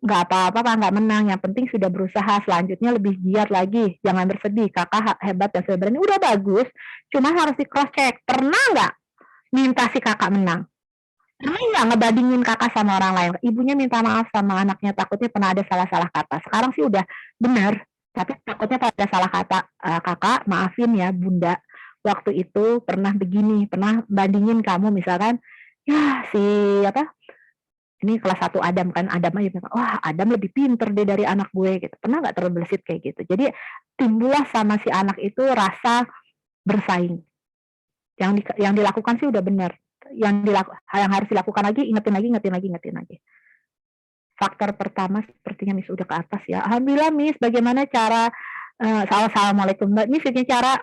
nggak apa-apa Pak, nggak menang, yang penting sudah berusaha, selanjutnya lebih giat lagi, jangan bersedih, kakak hebat dan sudah berani, udah bagus, cuma harus di cross check. Pernah nggak minta si kakak menang? Pernah nggak ngebandingin kakak sama orang lain? Ibunya minta maaf sama anaknya, takutnya pernah ada salah-salah kata. Sekarang sih udah benar, tapi takutnya pada salah kata, kakak maafin ya Bunda, waktu itu pernah begini, pernah bandingin kamu misalkan, ya si apa, ini kelas 1 Adam kan, Adam aja, wah Adam lebih pinter deh dari anak gue gitu. Pernah nggak terbesit kayak gitu? Jadi timbullah sama si anak itu rasa bersaing. Yang dilakukan sih udah benar. Yang harus dilakukan lagi, ingetin lagi. Faktor pertama sepertinya Miss udah ke atas ya. Alhamdulillah Miss, bagaimana cara Assalamualaikum Mbak Miss, cara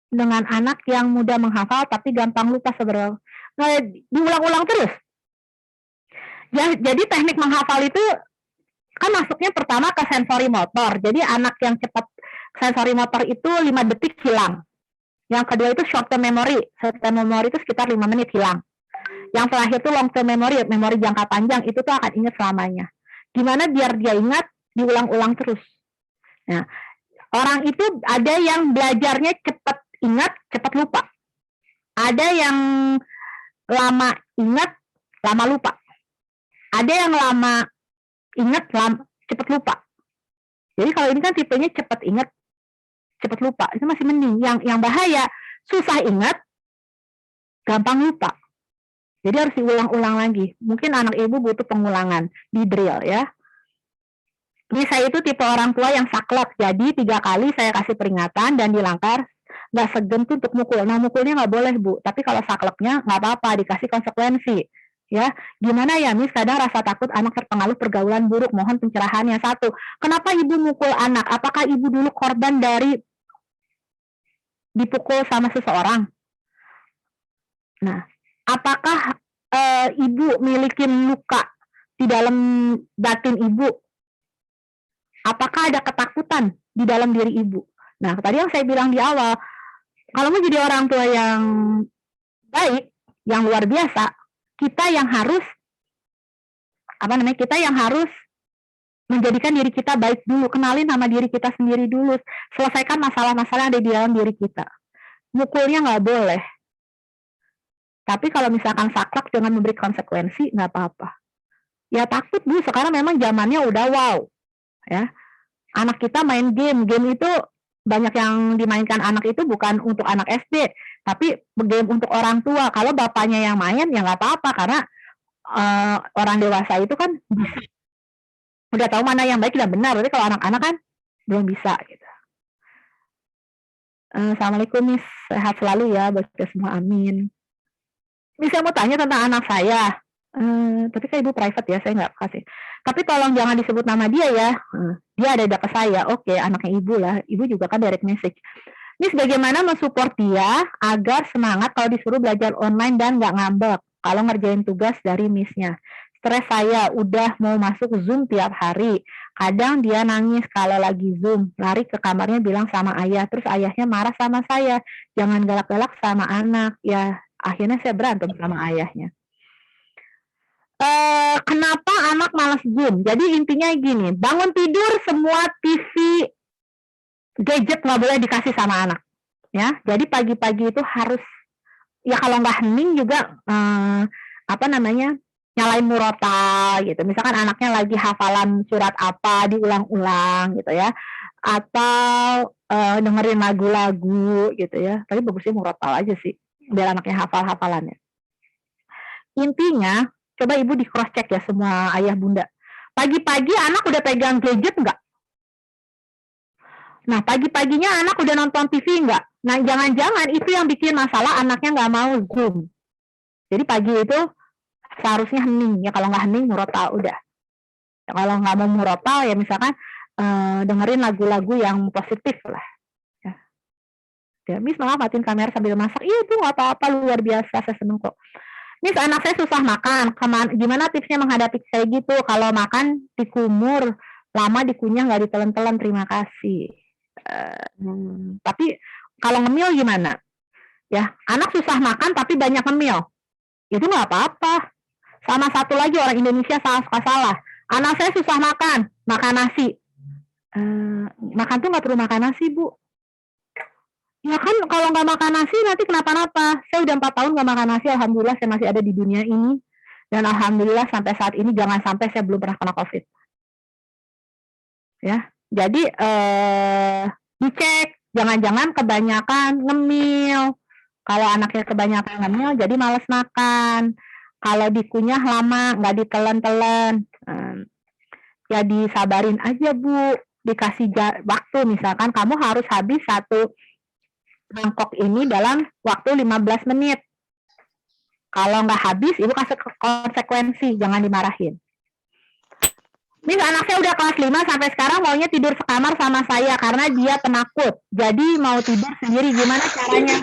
dengan anak yang mudah menghafal tapi gampang lupa sebenarnya. Nah, diulang-ulang terus. Ya, jadi teknik menghafal itu kan masuknya pertama ke sensori motor. Jadi anak yang cepat sensori motor itu 5 detik hilang. Yang kedua itu short term memory. Short term memory itu sekitar 5 menit hilang. Yang terakhir itu long term memory, memori jangka panjang, itu tuh akan ingat selamanya. Gimana biar dia ingat, diulang-ulang terus. Nah, orang itu ada yang belajarnya cepat ingat, cepat lupa. Ada yang lama ingat, lama lupa. Ada yang lama ingat cepat lupa. Jadi kalau ini kan tipenya cepat ingat, cepat lupa, itu masih mending. Yang bahaya, susah ingat, gampang lupa. Jadi harus diulang-ulang lagi. Mungkin anak ibu butuh pengulangan, di drill ya. Ini saya itu tipe orang tua yang saklek, jadi 3 kali saya kasih peringatan dan dilanggar, nggak segen tuh untuk mukul. Nah mukulnya nggak boleh Bu, tapi kalau sakleknya nggak apa-apa, dikasih konsekuensi. Ya, gimana ya Miss? Kadang rasa takut anak terpengaruh pergaulan buruk. Mohon pencerahannya. 1. Kenapa ibu mukul anak? Apakah ibu dulu korban dari dipukul sama seseorang? Nah, apakah ibu miliki luka di dalam batin ibu? Apakah ada ketakutan di dalam diri ibu? Nah, tadi yang saya bilang di awal, kalau mau jadi orang tua yang baik, yang luar biasa, kita yang harus menjadikan diri kita baik dulu, kenalin sama diri kita sendiri dulu, selesaikan masalah-masalah yang ada di dalam diri kita. Mukulnya nggak boleh, tapi kalau misalkan saklek dengan memberi konsekuensi nggak apa-apa. Ya takut Bu, sekarang memang zamannya udah wow, ya. Anak kita main game itu banyak yang dimainkan anak itu bukan untuk anak SD, tapi game untuk orang tua. Kalau bapaknya yang main ya nggak apa-apa, karena orang dewasa itu kan udah tahu mana yang baik dan benar. Tapi kalau anak-anak kan belum bisa gitu. Assalamualaikum Miss, sehat selalu ya buat kita semua, amin. Miss, saya mau tanya tentang anak saya. Tapi kan ibu private ya, saya nggak kasih. Tapi tolong jangan disebut nama dia ya. Dia ada dekat saya. Oke, anaknya ibu lah. Ibu juga kan direct message. Miss, bagaimana mensupport dia agar semangat kalau disuruh belajar online dan nggak ngambek kalau ngerjain tugas dari Miss-nya? Stres saya, udah mau masuk Zoom tiap hari. Kadang dia nangis kalau lagi Zoom. Lari ke kamarnya bilang sama ayah. Terus ayahnya marah sama saya. Jangan galak-galak sama anak. Ya, akhirnya saya berantem sama ayahnya. Kenapa anak malas Zoom? Jadi intinya gini, bangun tidur semua TV, gadget nggak boleh dikasih sama anak, ya. Jadi pagi-pagi itu harus, ya kalau nggak hening juga, nyalain murota gitu. Misalkan anaknya lagi hafalan surat apa, diulang-ulang gitu ya, atau dengerin lagu-lagu gitu ya. Tapi bagusnya murotal aja sih, biar anaknya hafal hafalannya. Intinya, coba ibu di cross check ya semua ayah bunda. Pagi-pagi anak udah pegang gadget nggak? Nah pagi-paginya anak udah nonton TV nggak? Nah jangan-jangan itu yang bikin masalah anaknya nggak mau Zoom. Jadi pagi itu seharusnya hening ya, kalau nggak hening murotal udah. Ya, kalau nggak mau murotal ya misalkan dengerin lagu-lagu yang positif lah. Ya, Miss malah matiin kamera sambil masak. Iya itu nggak apa-apa, luar biasa, saya seneng kok. Miss, anak saya susah makan. Gimana tipsnya menghadapi kayak gitu? Kalau makan dikumur, lama dikunyah nggak ditelan-telan. Terima kasih. Tapi kalau ngemil gimana? Ya, anak susah makan tapi banyak ngemil. Itu nggak apa-apa. Sama satu lagi orang Indonesia salah. Anak saya susah makan nasi. Makan tuh nggak perlu makan nasi Bu. Ya kan kalau nggak makan nasi nanti kenapa-napa. Saya udah 4 tahun nggak makan nasi, alhamdulillah saya masih ada di dunia ini. Dan alhamdulillah sampai saat ini jangan sampai saya belum pernah kena COVID. Ya, jadi dicek, jangan-jangan kebanyakan ngemil. Kalau anaknya kebanyakan ngemil jadi malas makan. Kalau dikunyah lama, nggak ditelan-telan. Ya disabarin aja Bu, dikasih waktu, misalkan kamu harus habis 1 mangkok ini dalam waktu 15 menit. Kalau nggak habis, ibu kasih konsekuensi, jangan dimarahin. Miss, anak saya udah kelas 5 sampai sekarang maunya tidur sekamar sama saya karena dia penakut. Jadi mau tidur sendiri, gimana caranya?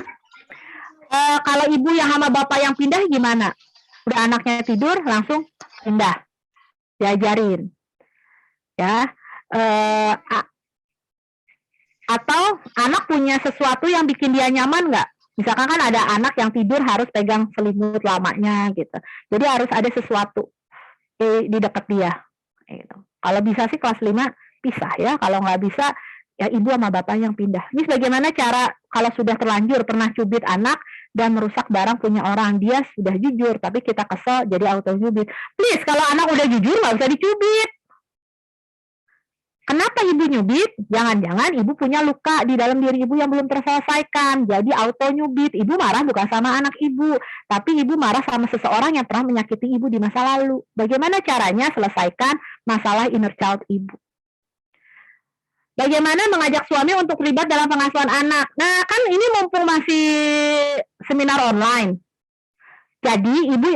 Kalau ibu yang sama bapak yang pindah gimana? Udah anaknya tidur, langsung pindah. Diajarin. Ya. Atau anak punya sesuatu yang bikin dia nyaman nggak? Misalkan kan ada anak yang tidur harus pegang selimut lamanya gitu. Jadi harus ada sesuatu di dekat dia. Gitu. Kalau bisa sih kelas 5 pisah ya. Kalau nggak bisa ya ibu sama bapak yang pindah. Ini bagaimana cara kalau sudah terlanjur pernah cubit anak dan merusak barang punya orang, dia sudah jujur tapi kita kesel jadi auto cubit. Please kalau anak udah jujur nggak usah dicubit. Kenapa ibu nyubit? Jangan-jangan ibu punya luka di dalam diri ibu yang belum terselesaikan. Jadi auto nyubit. Ibu marah bukan sama anak ibu, tapi ibu marah sama seseorang yang pernah menyakiti ibu di masa lalu. Bagaimana caranya selesaikan masalah inner child ibu? Bagaimana mengajak suami untuk terlibat dalam pengasuhan anak? Nah, kan ini mumpung masih seminar online. Jadi ibu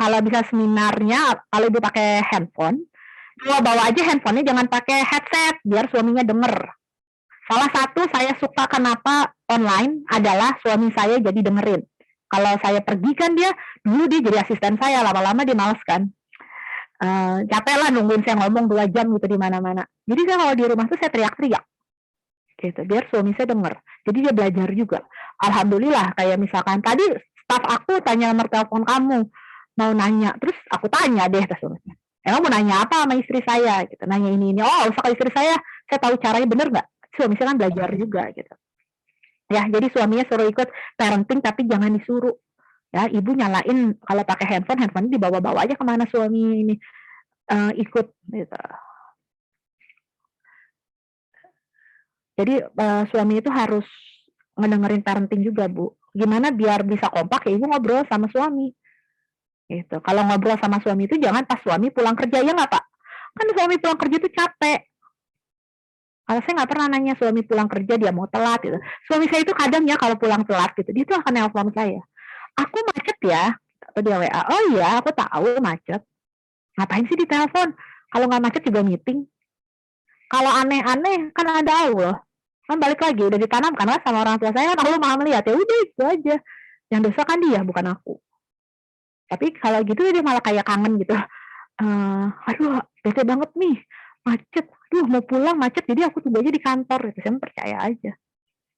kalau bisa seminarnya, kalau ibu pakai handphone, bawa aja handphonenya, jangan pakai headset biar suaminya denger. Salah satu saya suka kenapa online adalah suami saya jadi dengerin. Kalau saya pergi kan dulu dia jadi asisten saya, lama-lama dia males kan. Capek lah nungguin saya ngomong 2 jam gitu di mana-mana. Jadi saya kalau di rumah tuh saya teriak-teriak gitu biar suami saya denger. Jadi dia belajar juga. Alhamdulillah, kayak misalkan tadi staf aku tanya nomor telepon kamu, mau nanya, terus aku tanya deh ke suaminya. Emang mau nanya apa sama istri saya? Gitu. Nanya ini. Oh, usah ke istri saya tahu caranya bener nggak? Suami saya kan belajar juga gitu. Ya, jadi suaminya suruh ikut parenting tapi jangan disuruh. Ya, ibu nyalain kalau pakai handphone dibawa-bawa aja kemana suami ini ikut. Gitu. Jadi suami itu harus ngedengerin parenting juga, Bu. Gimana biar bisa kompak ya ibu ngobrol sama suami. Gitu. Kalau ngobrol sama suami itu jangan pas suami pulang kerja, ya nggak Pak? Kan suami pulang kerja itu capek. Kalau saya nggak pernah nanya suami pulang kerja dia mau telat gitu. Suami saya itu kadang ya kalau pulang telat gitu, dia tuh akan nelpon saya. Aku macet ya, atau dia WA. Oh iya, aku tahu macet. Ngapain sih ditelepon? Kalau nggak macet juga meeting. Kalau aneh-aneh kan ada Allah. Kan balik lagi udah ditanamkan lah sama orang tua saya kan Allah maha melihat, ya udah itu aja. Yang dosa kan dia bukan aku. Tapi kalau gitu dia malah kayak kangen gitu. Aduh, bete banget nih, macet. Aduh, mau pulang macet, jadi aku tunggu aja di kantor. Gitu. Saya percaya aja.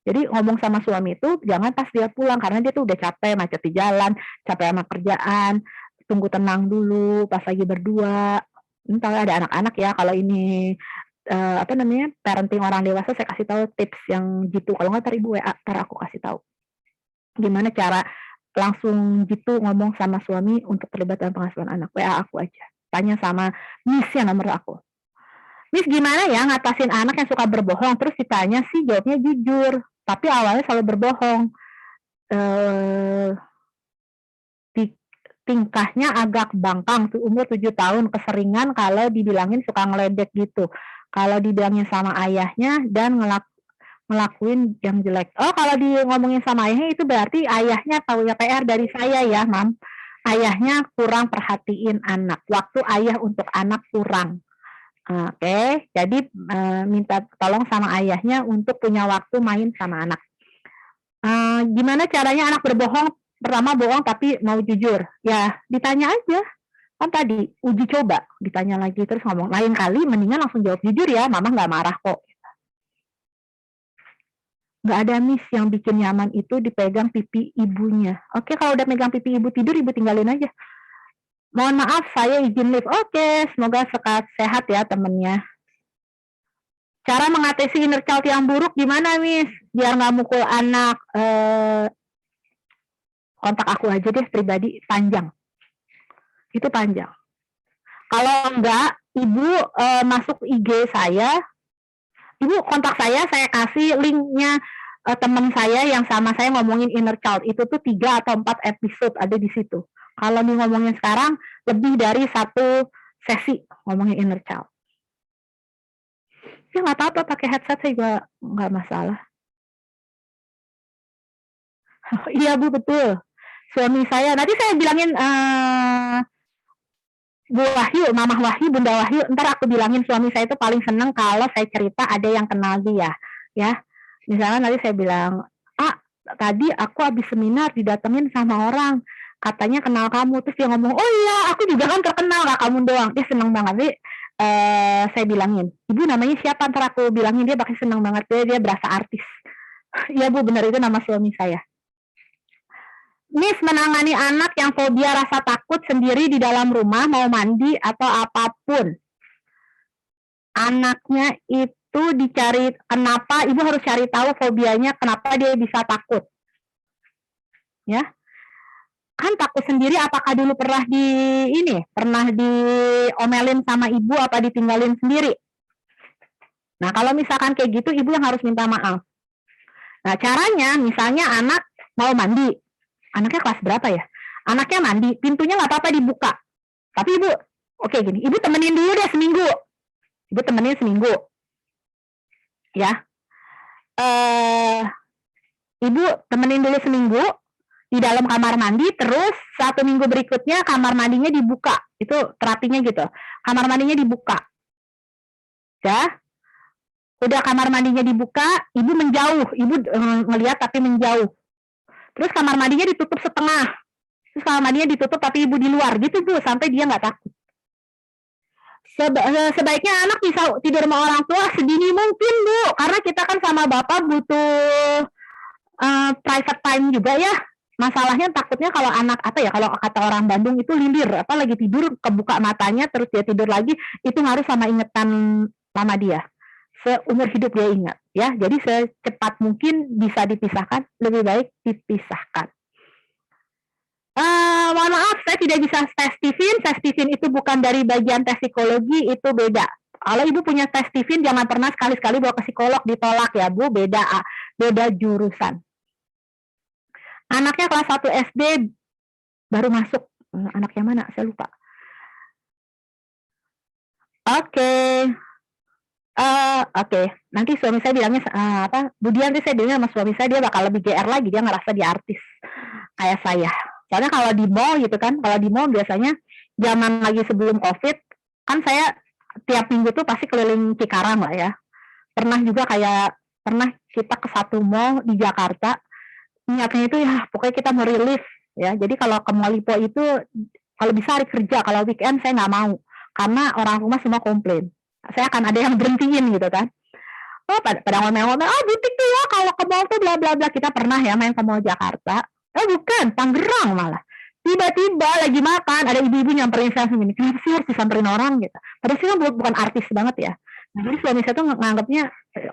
Jadi ngomong sama suami itu jangan pas dia pulang, karena dia tuh udah capek, macet di jalan, capek sama kerjaan. Tunggu tenang dulu, pas lagi berdua. Entah ada anak-anak ya, kalau ini parenting orang dewasa, saya kasih tahu tips yang gitu. Kalau nggak ntar ibu WA, ntar aku kasih tahu. Gimana cara langsung gitu ngomong sama suami untuk terlibat dalam pengasuhan anak. WA aku aja. Tanya sama Miss yang nomor aku. Miss gimana ya ngatasin anak yang suka berbohong? Terus ditanya sih jawabnya jujur. Tapi awalnya selalu berbohong. Tingkahnya agak bangkang. Umur 7 tahun. Keseringan kalau dibilangin suka ngeledek gitu. Kalau dibilangin sama ayahnya dan ngelakuin yang jelek. Oh, kalau di ngomongin sama ayahnya itu berarti ayahnya tahu ya PR dari saya ya, Mam. Ayahnya kurang perhatiin anak. Waktu ayah untuk anak kurang. Oke, jadi minta tolong sama ayahnya untuk punya waktu main sama anak. Gimana caranya anak berbohong? Pertama bohong tapi mau jujur. Ya, ditanya aja. Kan tadi uji coba, ditanya lagi terus ngomong. Lain kali mendingan langsung jawab jujur ya, Mama nggak marah kok. Nggak ada Miss yang bikin nyaman itu dipegang pipi ibunya. Oke, kalau udah megang pipi ibu tidur, ibu tinggalin aja. Mohon maaf, saya izin live. Oke, semoga sehat ya temennya. Cara mengatasi inner child yang buruk gimana, Miss? Biar nggak mukul anak. Kontak aku aja deh pribadi, panjang. Itu panjang. Kalau enggak, ibu masuk IG saya. Ibu kontak saya kasih linknya teman saya yang sama saya ngomongin inner child. Itu tuh 3 atau 4 episode ada di situ. Kalau nih ngomongin sekarang, lebih dari 1 sesi ngomongin inner child. Ya nggak apa-apa, pakai headset saya juga nggak masalah. Iya Bu, betul. Suami saya, nanti saya bilangin Bu Wahyu, Mamah Wahyu, Bunda Wahyu, ntar aku bilangin suami saya itu paling seneng kalau saya cerita ada yang kenal dia. Ya, misalnya nanti saya bilang, tadi aku habis seminar didatengin sama orang, katanya kenal kamu, terus dia ngomong, oh iya aku juga kan terkenal, gak kamu doang. Dia seneng banget. Jadi saya bilangin, ibu namanya siapa? Ntar aku bilangin, dia bakal seneng banget, dia berasa artis. Iya Bu, benar itu nama suami saya. Miss menangani anak yang fobia rasa takut sendiri di dalam rumah, mau mandi atau apapun. Anaknya itu dicari, kenapa ibu harus cari tahu fobianya, kenapa dia bisa takut. Ya. Kan takut sendiri, apakah dulu pernah pernah diomelin sama ibu apa ditinggalin sendiri? Nah, kalau misalkan kayak gitu, ibu yang harus minta maaf. Nah, caranya misalnya anak mau mandi. Anaknya kelas berapa ya? Anaknya mandi, pintunya nggak apa-apa dibuka. Tapi ibu, oke gini, ibu temenin dulu deh seminggu. Ibu temenin seminggu. Ya. Ibu temenin dulu seminggu di dalam kamar mandi, terus 1 minggu berikutnya kamar mandinya dibuka. Itu terapinya gitu. Kamar mandinya dibuka. Ya. Udah kamar mandinya dibuka, ibu menjauh. Ibu ngelihat tapi menjauh. Terus kamar mandinya ditutup setengah. Terus kamar mandinya ditutup tapi ibu di luar. Gitu Bu, sampai dia nggak takut. Sebaiknya anak bisa tidur sama orang tua sedini mungkin Bu. Karena kita kan sama Bapak butuh private time juga ya. Masalahnya takutnya kalau anak kalau kata orang Bandung itu lilir, lagi tidur kebuka matanya terus dia tidur lagi, itu harus sama ingetan mama dia. Seumur hidup dia ingat ya. Jadi secepat mungkin bisa dipisahkan, lebih baik dipisahkan. Mohon maaf, saya tidak bisa tes Stephen. Tes Stephen itu bukan dari bagian tes psikologi, itu beda. Kalau ibu punya tes Stephen, jangan pernah sekali-sekali bawa ke psikolog, ditolak ya Bu, beda jurusan. Anaknya kelas 1 SD baru masuk. Anaknya mana? Saya lupa. Oke. Nanti suami saya bilangnya Budian, nanti saya bilangnya sama suami saya, dia bakal lebih GR lagi, dia ngerasa dia artis kayak saya. Soalnya kalau di mall gitu kan, kalau di mall biasanya zaman lagi sebelum COVID, kan saya tiap minggu tuh pasti keliling Cikarang lah ya. Pernah kita ke satu mall di Jakarta, niatnya itu ya pokoknya kita mau relief ya. Jadi kalau ke Mall Lipo itu kalau bisa hari kerja, kalau weekend saya nggak mau karena orang rumah semua komplain. Saya akan ada yang berhentiin gitu kan. Pada ngomel-ngomel, butik tuh ya kalau ke mall tuh bla bla bla. Kita pernah ya main ke mall Jakarta. Bukan, Tangerang malah. Tiba-tiba lagi makan, ada ibu-ibu nyamperin saya segini, kenapa sih harus disamperin orang gitu. Padahal sih kan bukan artis banget ya. Nah, jadi suami saya tuh nganggapnya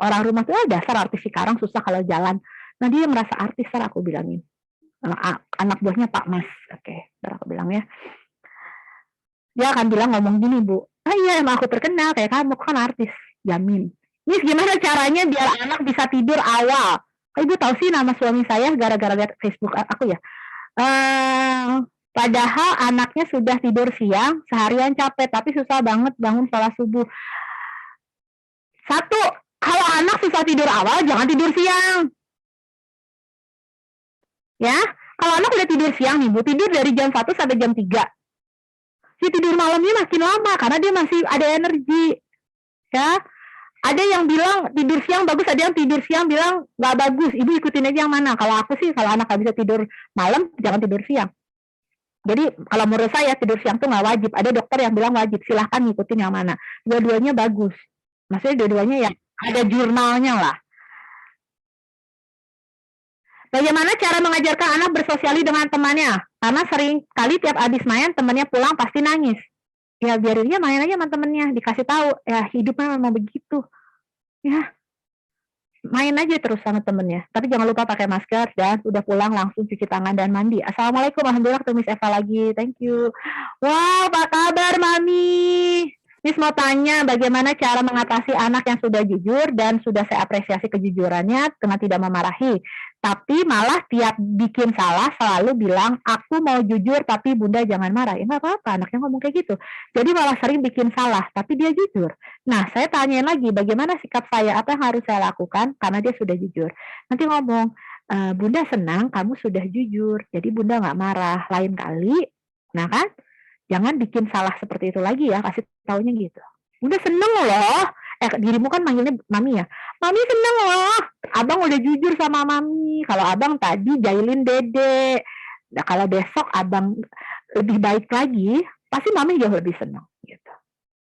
orang rumah tuh dasar artis Cikarang susah kalau jalan. Nah dia merasa artis, aku bilangin. Anak buahnya Pak Mas. Oke, aku bilang ya. Dia akan bilang ngomong gini Bu, iya emang aku terkenal kayak kamu kan artis, jamin. Ini gimana caranya biar anak bisa tidur awal? Ibu tahu sih nama suami saya gara-gara lihat Facebook aku ya. Padahal anaknya sudah tidur siang, seharian capek, tapi susah banget bangun sholat subuh. Satu, kalau anak susah tidur awal, jangan tidur siang. Ya, kalau anak udah tidur siang nih Bu, tidur dari jam 1 sampai jam 3. Si tidur malamnya makin lama karena dia masih ada energi. Ya, ada yang bilang tidur siang bagus, ada yang tidur siang bilang nggak bagus. Ibu ikutin aja yang mana. Kalau aku sih, kalau anak nggak bisa tidur malam, jangan tidur siang. Jadi kalau menurut saya tidur siang tuh nggak wajib. Ada dokter yang bilang wajib. Silahkan ngikutin yang mana. Dua-duanya bagus. Maksudnya dua-duanya yang ada jurnalnya lah. Bagaimana cara mengajarkan anak bersosiali dengan temannya? Karena sering kali tiap habis main, temannya pulang pasti nangis. Ya biarin dia main aja sama temennya, dikasih tahu ya hidupnya memang begitu. Ya, main aja terus sama temennya. Tapi jangan lupa pakai masker dan udah pulang langsung cuci tangan dan mandi. Assalamualaikum warahmatullahi wabarakatuh, Miss Eva lagi. Thank you. Wow, apa kabar Mami? Miss mau tanya bagaimana cara mengatasi anak yang sudah jujur dan sudah saya apresiasi kejujurannya dengan tidak memarahi. Tapi malah tiap bikin salah selalu bilang, aku mau jujur tapi bunda jangan marah. Ya nggak apa-apa, anaknya ngomong kayak gitu. Jadi malah sering bikin salah, tapi dia jujur. Nah, saya tanyain lagi, bagaimana sikap saya, apa yang harus saya lakukan karena dia sudah jujur. Nanti ngomong, bunda senang kamu sudah jujur, jadi bunda nggak marah. Lain kali, nah kan, jangan bikin salah seperti itu lagi ya, kasih taunya gitu. Bunda seneng loh. Dirimu kan manggilnya mami ya. Mami seneng loh. Abang udah jujur sama mami. Kalau abang tadi jahilin dede. Nah, kalau besok abang lebih baik lagi, pasti mami jauh lebih seneng gitu.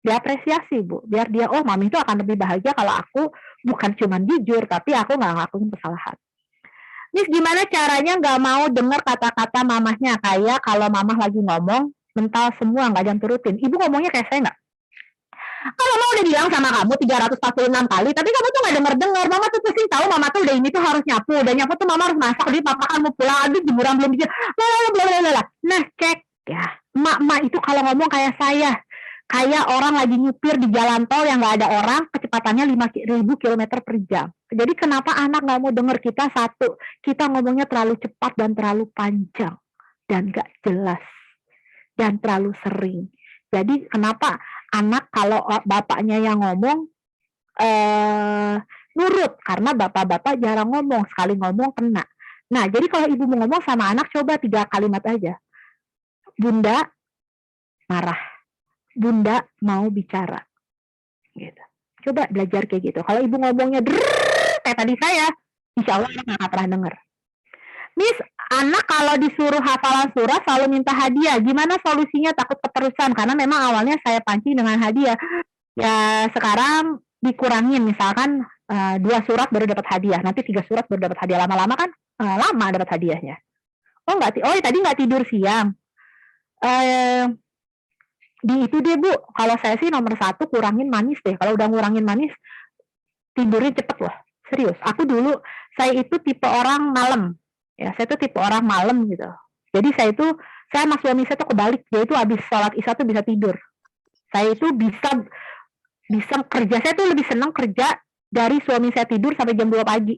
Diapresiasi Bu. Biar dia, oh mami itu akan lebih bahagia kalau aku bukan cuma jujur, tapi aku nggak ngelakuin kesalahan. Miss gimana caranya nggak mau dengar kata-kata mamahnya? Kayak kalau mamah lagi ngomong, mental semua nggak ada yang turutin. Ibu ngomongnya kayak saya nggak? Kalau mama udah bilang sama kamu 346 kali, tapi kamu tuh nggak denger-denger. Mama tuh pusing tahu, mama tuh udah ini tuh harus nyapu. Udah nyapu tuh mama harus masak, jadi papa kan mau pulang, aduh jemuran belum bikin. Nah cek ya, emak-emak itu kalau ngomong kayak saya. kayak orang lagi nyupir di jalan tol yang nggak ada orang, kecepatannya 5.000 km per jam. Jadi kenapa anak nggak mau denger kita? Satu, kita ngomongnya terlalu cepat dan terlalu panjang dan nggak jelas dan terlalu sering. Jadi kenapa anak kalau bapaknya yang ngomong nurut, karena bapak-bapak jarang ngomong, sekali ngomong kena. Nah, jadi kalau ibu mau ngomong sama anak, coba 3 kalimat aja. Bunda marah, Bunda mau bicara. Gitu. Coba belajar kayak gitu. Kalau ibu ngomongnya kayak tadi saya, insya Allah anak nggak pernah denger. Miss, anak kalau disuruh hafalan surat selalu minta hadiah. Gimana solusinya? Takut keterusan, karena memang awalnya saya pancing dengan hadiah. Ya sekarang dikurangin, misalkan 2 surat baru dapat hadiah, nanti 3 surat baru dapat hadiah. Lama-lama kan lama dapat hadiahnya. Tadi nggak tidur siang. Di itu deh Bu, kalau saya sih nomor 1 kurangin manis deh. Kalau udah ngurangin manis, tidurnya cepet loh. Serius. Aku dulu, saya itu tipe orang malam. Ya, saya tuh tipe orang malam gitu. Jadi saya sama suami saya tuh kebalik. Dia itu habis sholat isya tuh bisa tidur. Saya itu bisa kerja. Saya tuh lebih senang kerja dari suami saya tidur sampai jam 2 pagi.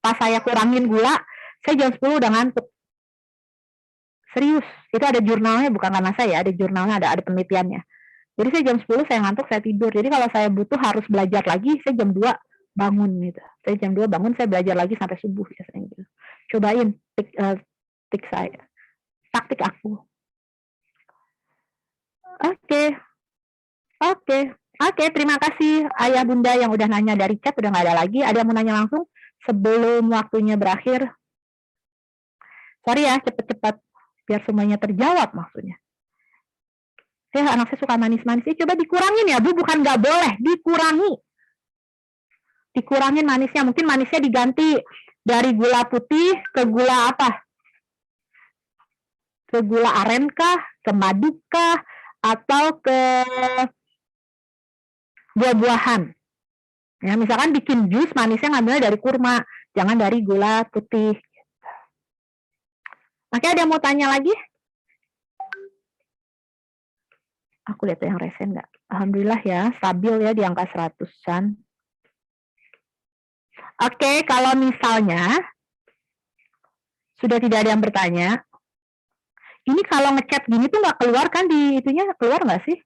Pas saya kurangin gula, saya jam 10 udah ngantuk. Serius, itu ada jurnalnya, bukan karena saya, ada jurnalnya, ada penelitiannya. Jadi saya jam 10 saya ngantuk, saya tidur. Jadi kalau saya butuh harus belajar lagi, saya jam 2 bangun gitu. Saya jam 2 bangun, saya belajar lagi sampai subuh biasanya gitu. Cobain tik saya. Taktik aku. Oke, terima kasih Ayah Bunda yang udah nanya dari chat, udah nggak ada lagi. Ada yang mau nanya langsung sebelum waktunya berakhir? Sorry ya, cepet-cepet biar semuanya terjawab maksudnya. Anak saya suka manis-manis. Coba dikurangin ya Bu, bukan nggak boleh, dikurangi. Dikurangin manisnya, mungkin manisnya diganti dari gula putih ke gula apa? Ke gula aren kah? Ke madu kah? Atau ke buah-buahan. Ya, misalkan bikin jus, manisnya ngambilnya dari kurma, jangan dari gula putih. Oke, ada yang mau tanya lagi? Aku lihat yang resen nggak? Alhamdulillah ya, stabil ya di angka 100-an. Oke, kalau misalnya sudah tidak ada yang bertanya, ini kalau ngechat gini tuh nggak keluar kan di itunya, keluar nggak sih?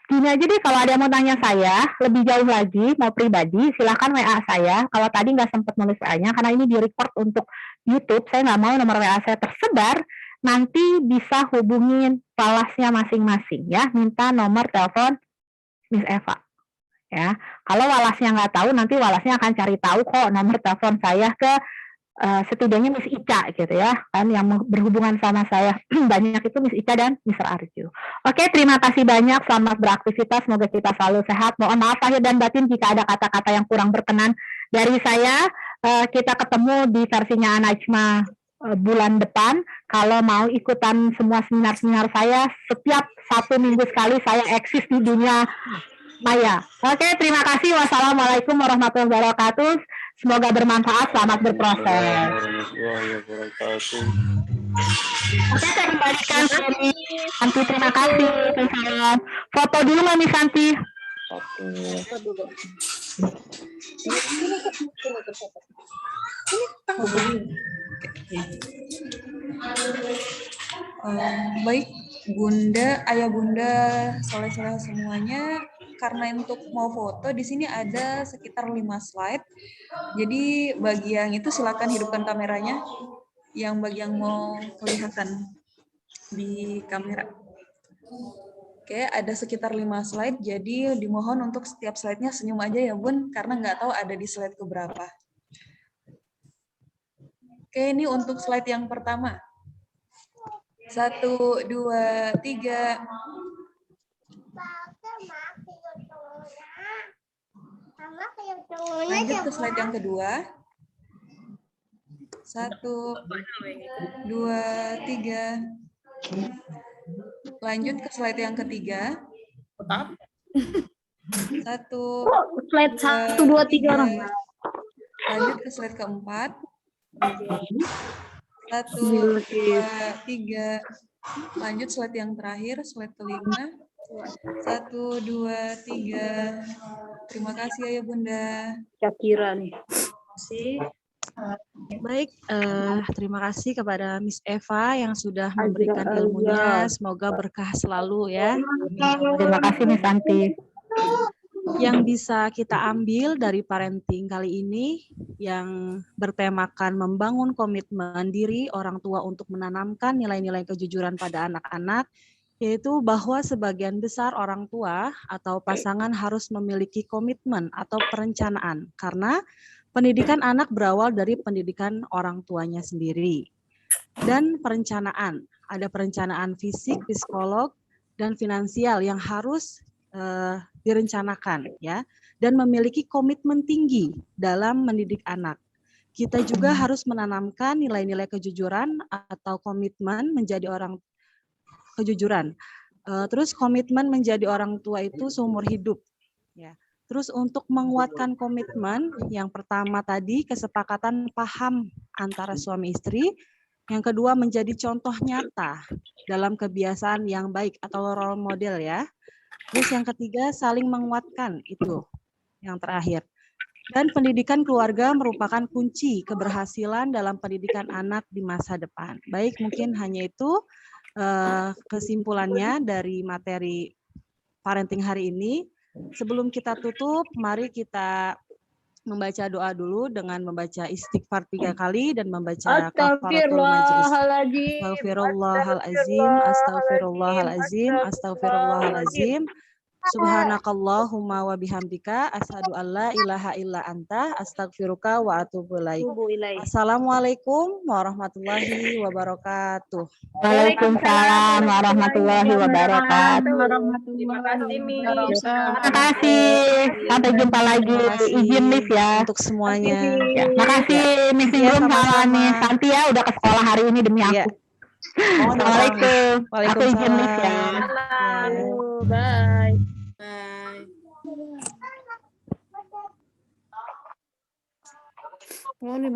Gini aja deh, kalau ada yang mau tanya saya lebih jauh lagi, mau pribadi, silahkan WA saya. Kalau tadi nggak sempat nulis WA-nya, karena ini di-record untuk YouTube, saya nggak mau nomor WA saya tersebar, nanti bisa hubungin falasnya masing-masing ya, minta nomor telepon Miss Eva. Ya, kalau walasnya nggak tahu, nanti walasnya akan cari tahu kok nomor telepon saya ke setidaknya Miss Ica gitu ya, kan yang berhubungan sama saya banyak itu Miss Ica dan Mr. Arju. Oke, terima kasih banyak, selamat beraktivitas, semoga kita selalu sehat. Mohon maaf lahir dan batin jika ada kata-kata yang kurang berkenan dari saya. Kita ketemu di versinya Anajma bulan depan. Kalau mau ikutan semua seminar-seminar saya, setiap 1 minggu sekali saya eksis di dunia maya. Oke, terima kasih. Wassalamualaikum warahmatullahi wabarakatuh. Semoga bermanfaat. Selamat berproses. Oke, saya kembalikan Mami Santi. Terima kasih. Salam. Foto dulu Mami Santi. Baik, Bunda, Ayah Bunda, soleh-soleh semuanya. Karena untuk mau foto di sini ada sekitar 5 slide. Jadi bagi yang itu silakan hidupkan kameranya. Yang bagi yang mau kelihatan di kamera. Oke, ada sekitar 5 slide. Jadi dimohon untuk setiap slide-nya senyum aja ya Bun, karena nggak tahu ada di slide keberapa. Oke, ini untuk slide yang pertama. 1, 2, 3. Lanjut ke slide yang kedua. 1, 2, 3. Lanjut ke slide yang ketiga. 1, Slide 1, 2, 3 orang. Lanjut ke slide keempat. 1, 2, 3. Lanjut slide yang terakhir, slide kelima. 1, 2, 3. Terima kasih Ayah Bunda. Syakira nih. Baik, terima kasih kepada Miss Eva yang sudah memberikan ilmunya. Semoga berkah selalu ya. Terima kasih Miss Santi. Yang bisa kita ambil dari parenting kali ini yang bertemakan membangun komitmen diri orang tua untuk menanamkan nilai-nilai kejujuran pada anak-anak, yaitu bahwa sebagian besar orang tua atau pasangan harus memiliki komitmen atau perencanaan karena pendidikan anak berawal dari pendidikan orang tuanya sendiri. Dan perencanaan, ada perencanaan fisik, psikolog, dan finansial yang harus direncanakan ya, dan memiliki komitmen tinggi dalam mendidik anak. Kita juga harus menanamkan nilai-nilai kejujuran atau komitmen menjadi orang kejujuran. Terus komitmen menjadi orang tua itu seumur hidup ya. Terus untuk menguatkan komitmen, yang pertama tadi kesepakatan paham antara suami istri, yang kedua menjadi contoh nyata dalam kebiasaan yang baik atau role model ya. Terus yang ketiga saling menguatkan, itu yang terakhir. Dan pendidikan keluarga merupakan kunci keberhasilan dalam pendidikan anak di masa depan. Baik, mungkin hanya itu kesimpulannya dari materi parenting hari ini. Sebelum kita tutup, mari kita membaca doa dulu dengan membaca istighfar 3 kali dan membaca kafaratul majlis. Astagfirullahalazim, astagfirullahalazim, astagfirullahalazim. Subhanakallahumma wa bihamdika asyhadu an la ilaha illa anta astaghfiruka wa atubu ilaik. Assalamualaikum warahmatullahi wabarakatuh. Waalaikumsalam warahmatullahi wabarakatuh. Terima kasih, Miss. Terima kasih. Sampai jumpa lagi. Izin Miss ya. Untuk semuanya. Ya, makasih Miss Iya, Indrum sama sama-sama. Miss Santi ya udah ke sekolah hari ini demi Iya. aku. Assalamualaikum. Aku izin Miss ya. Waalaikumsalam. Bye. Oh, ini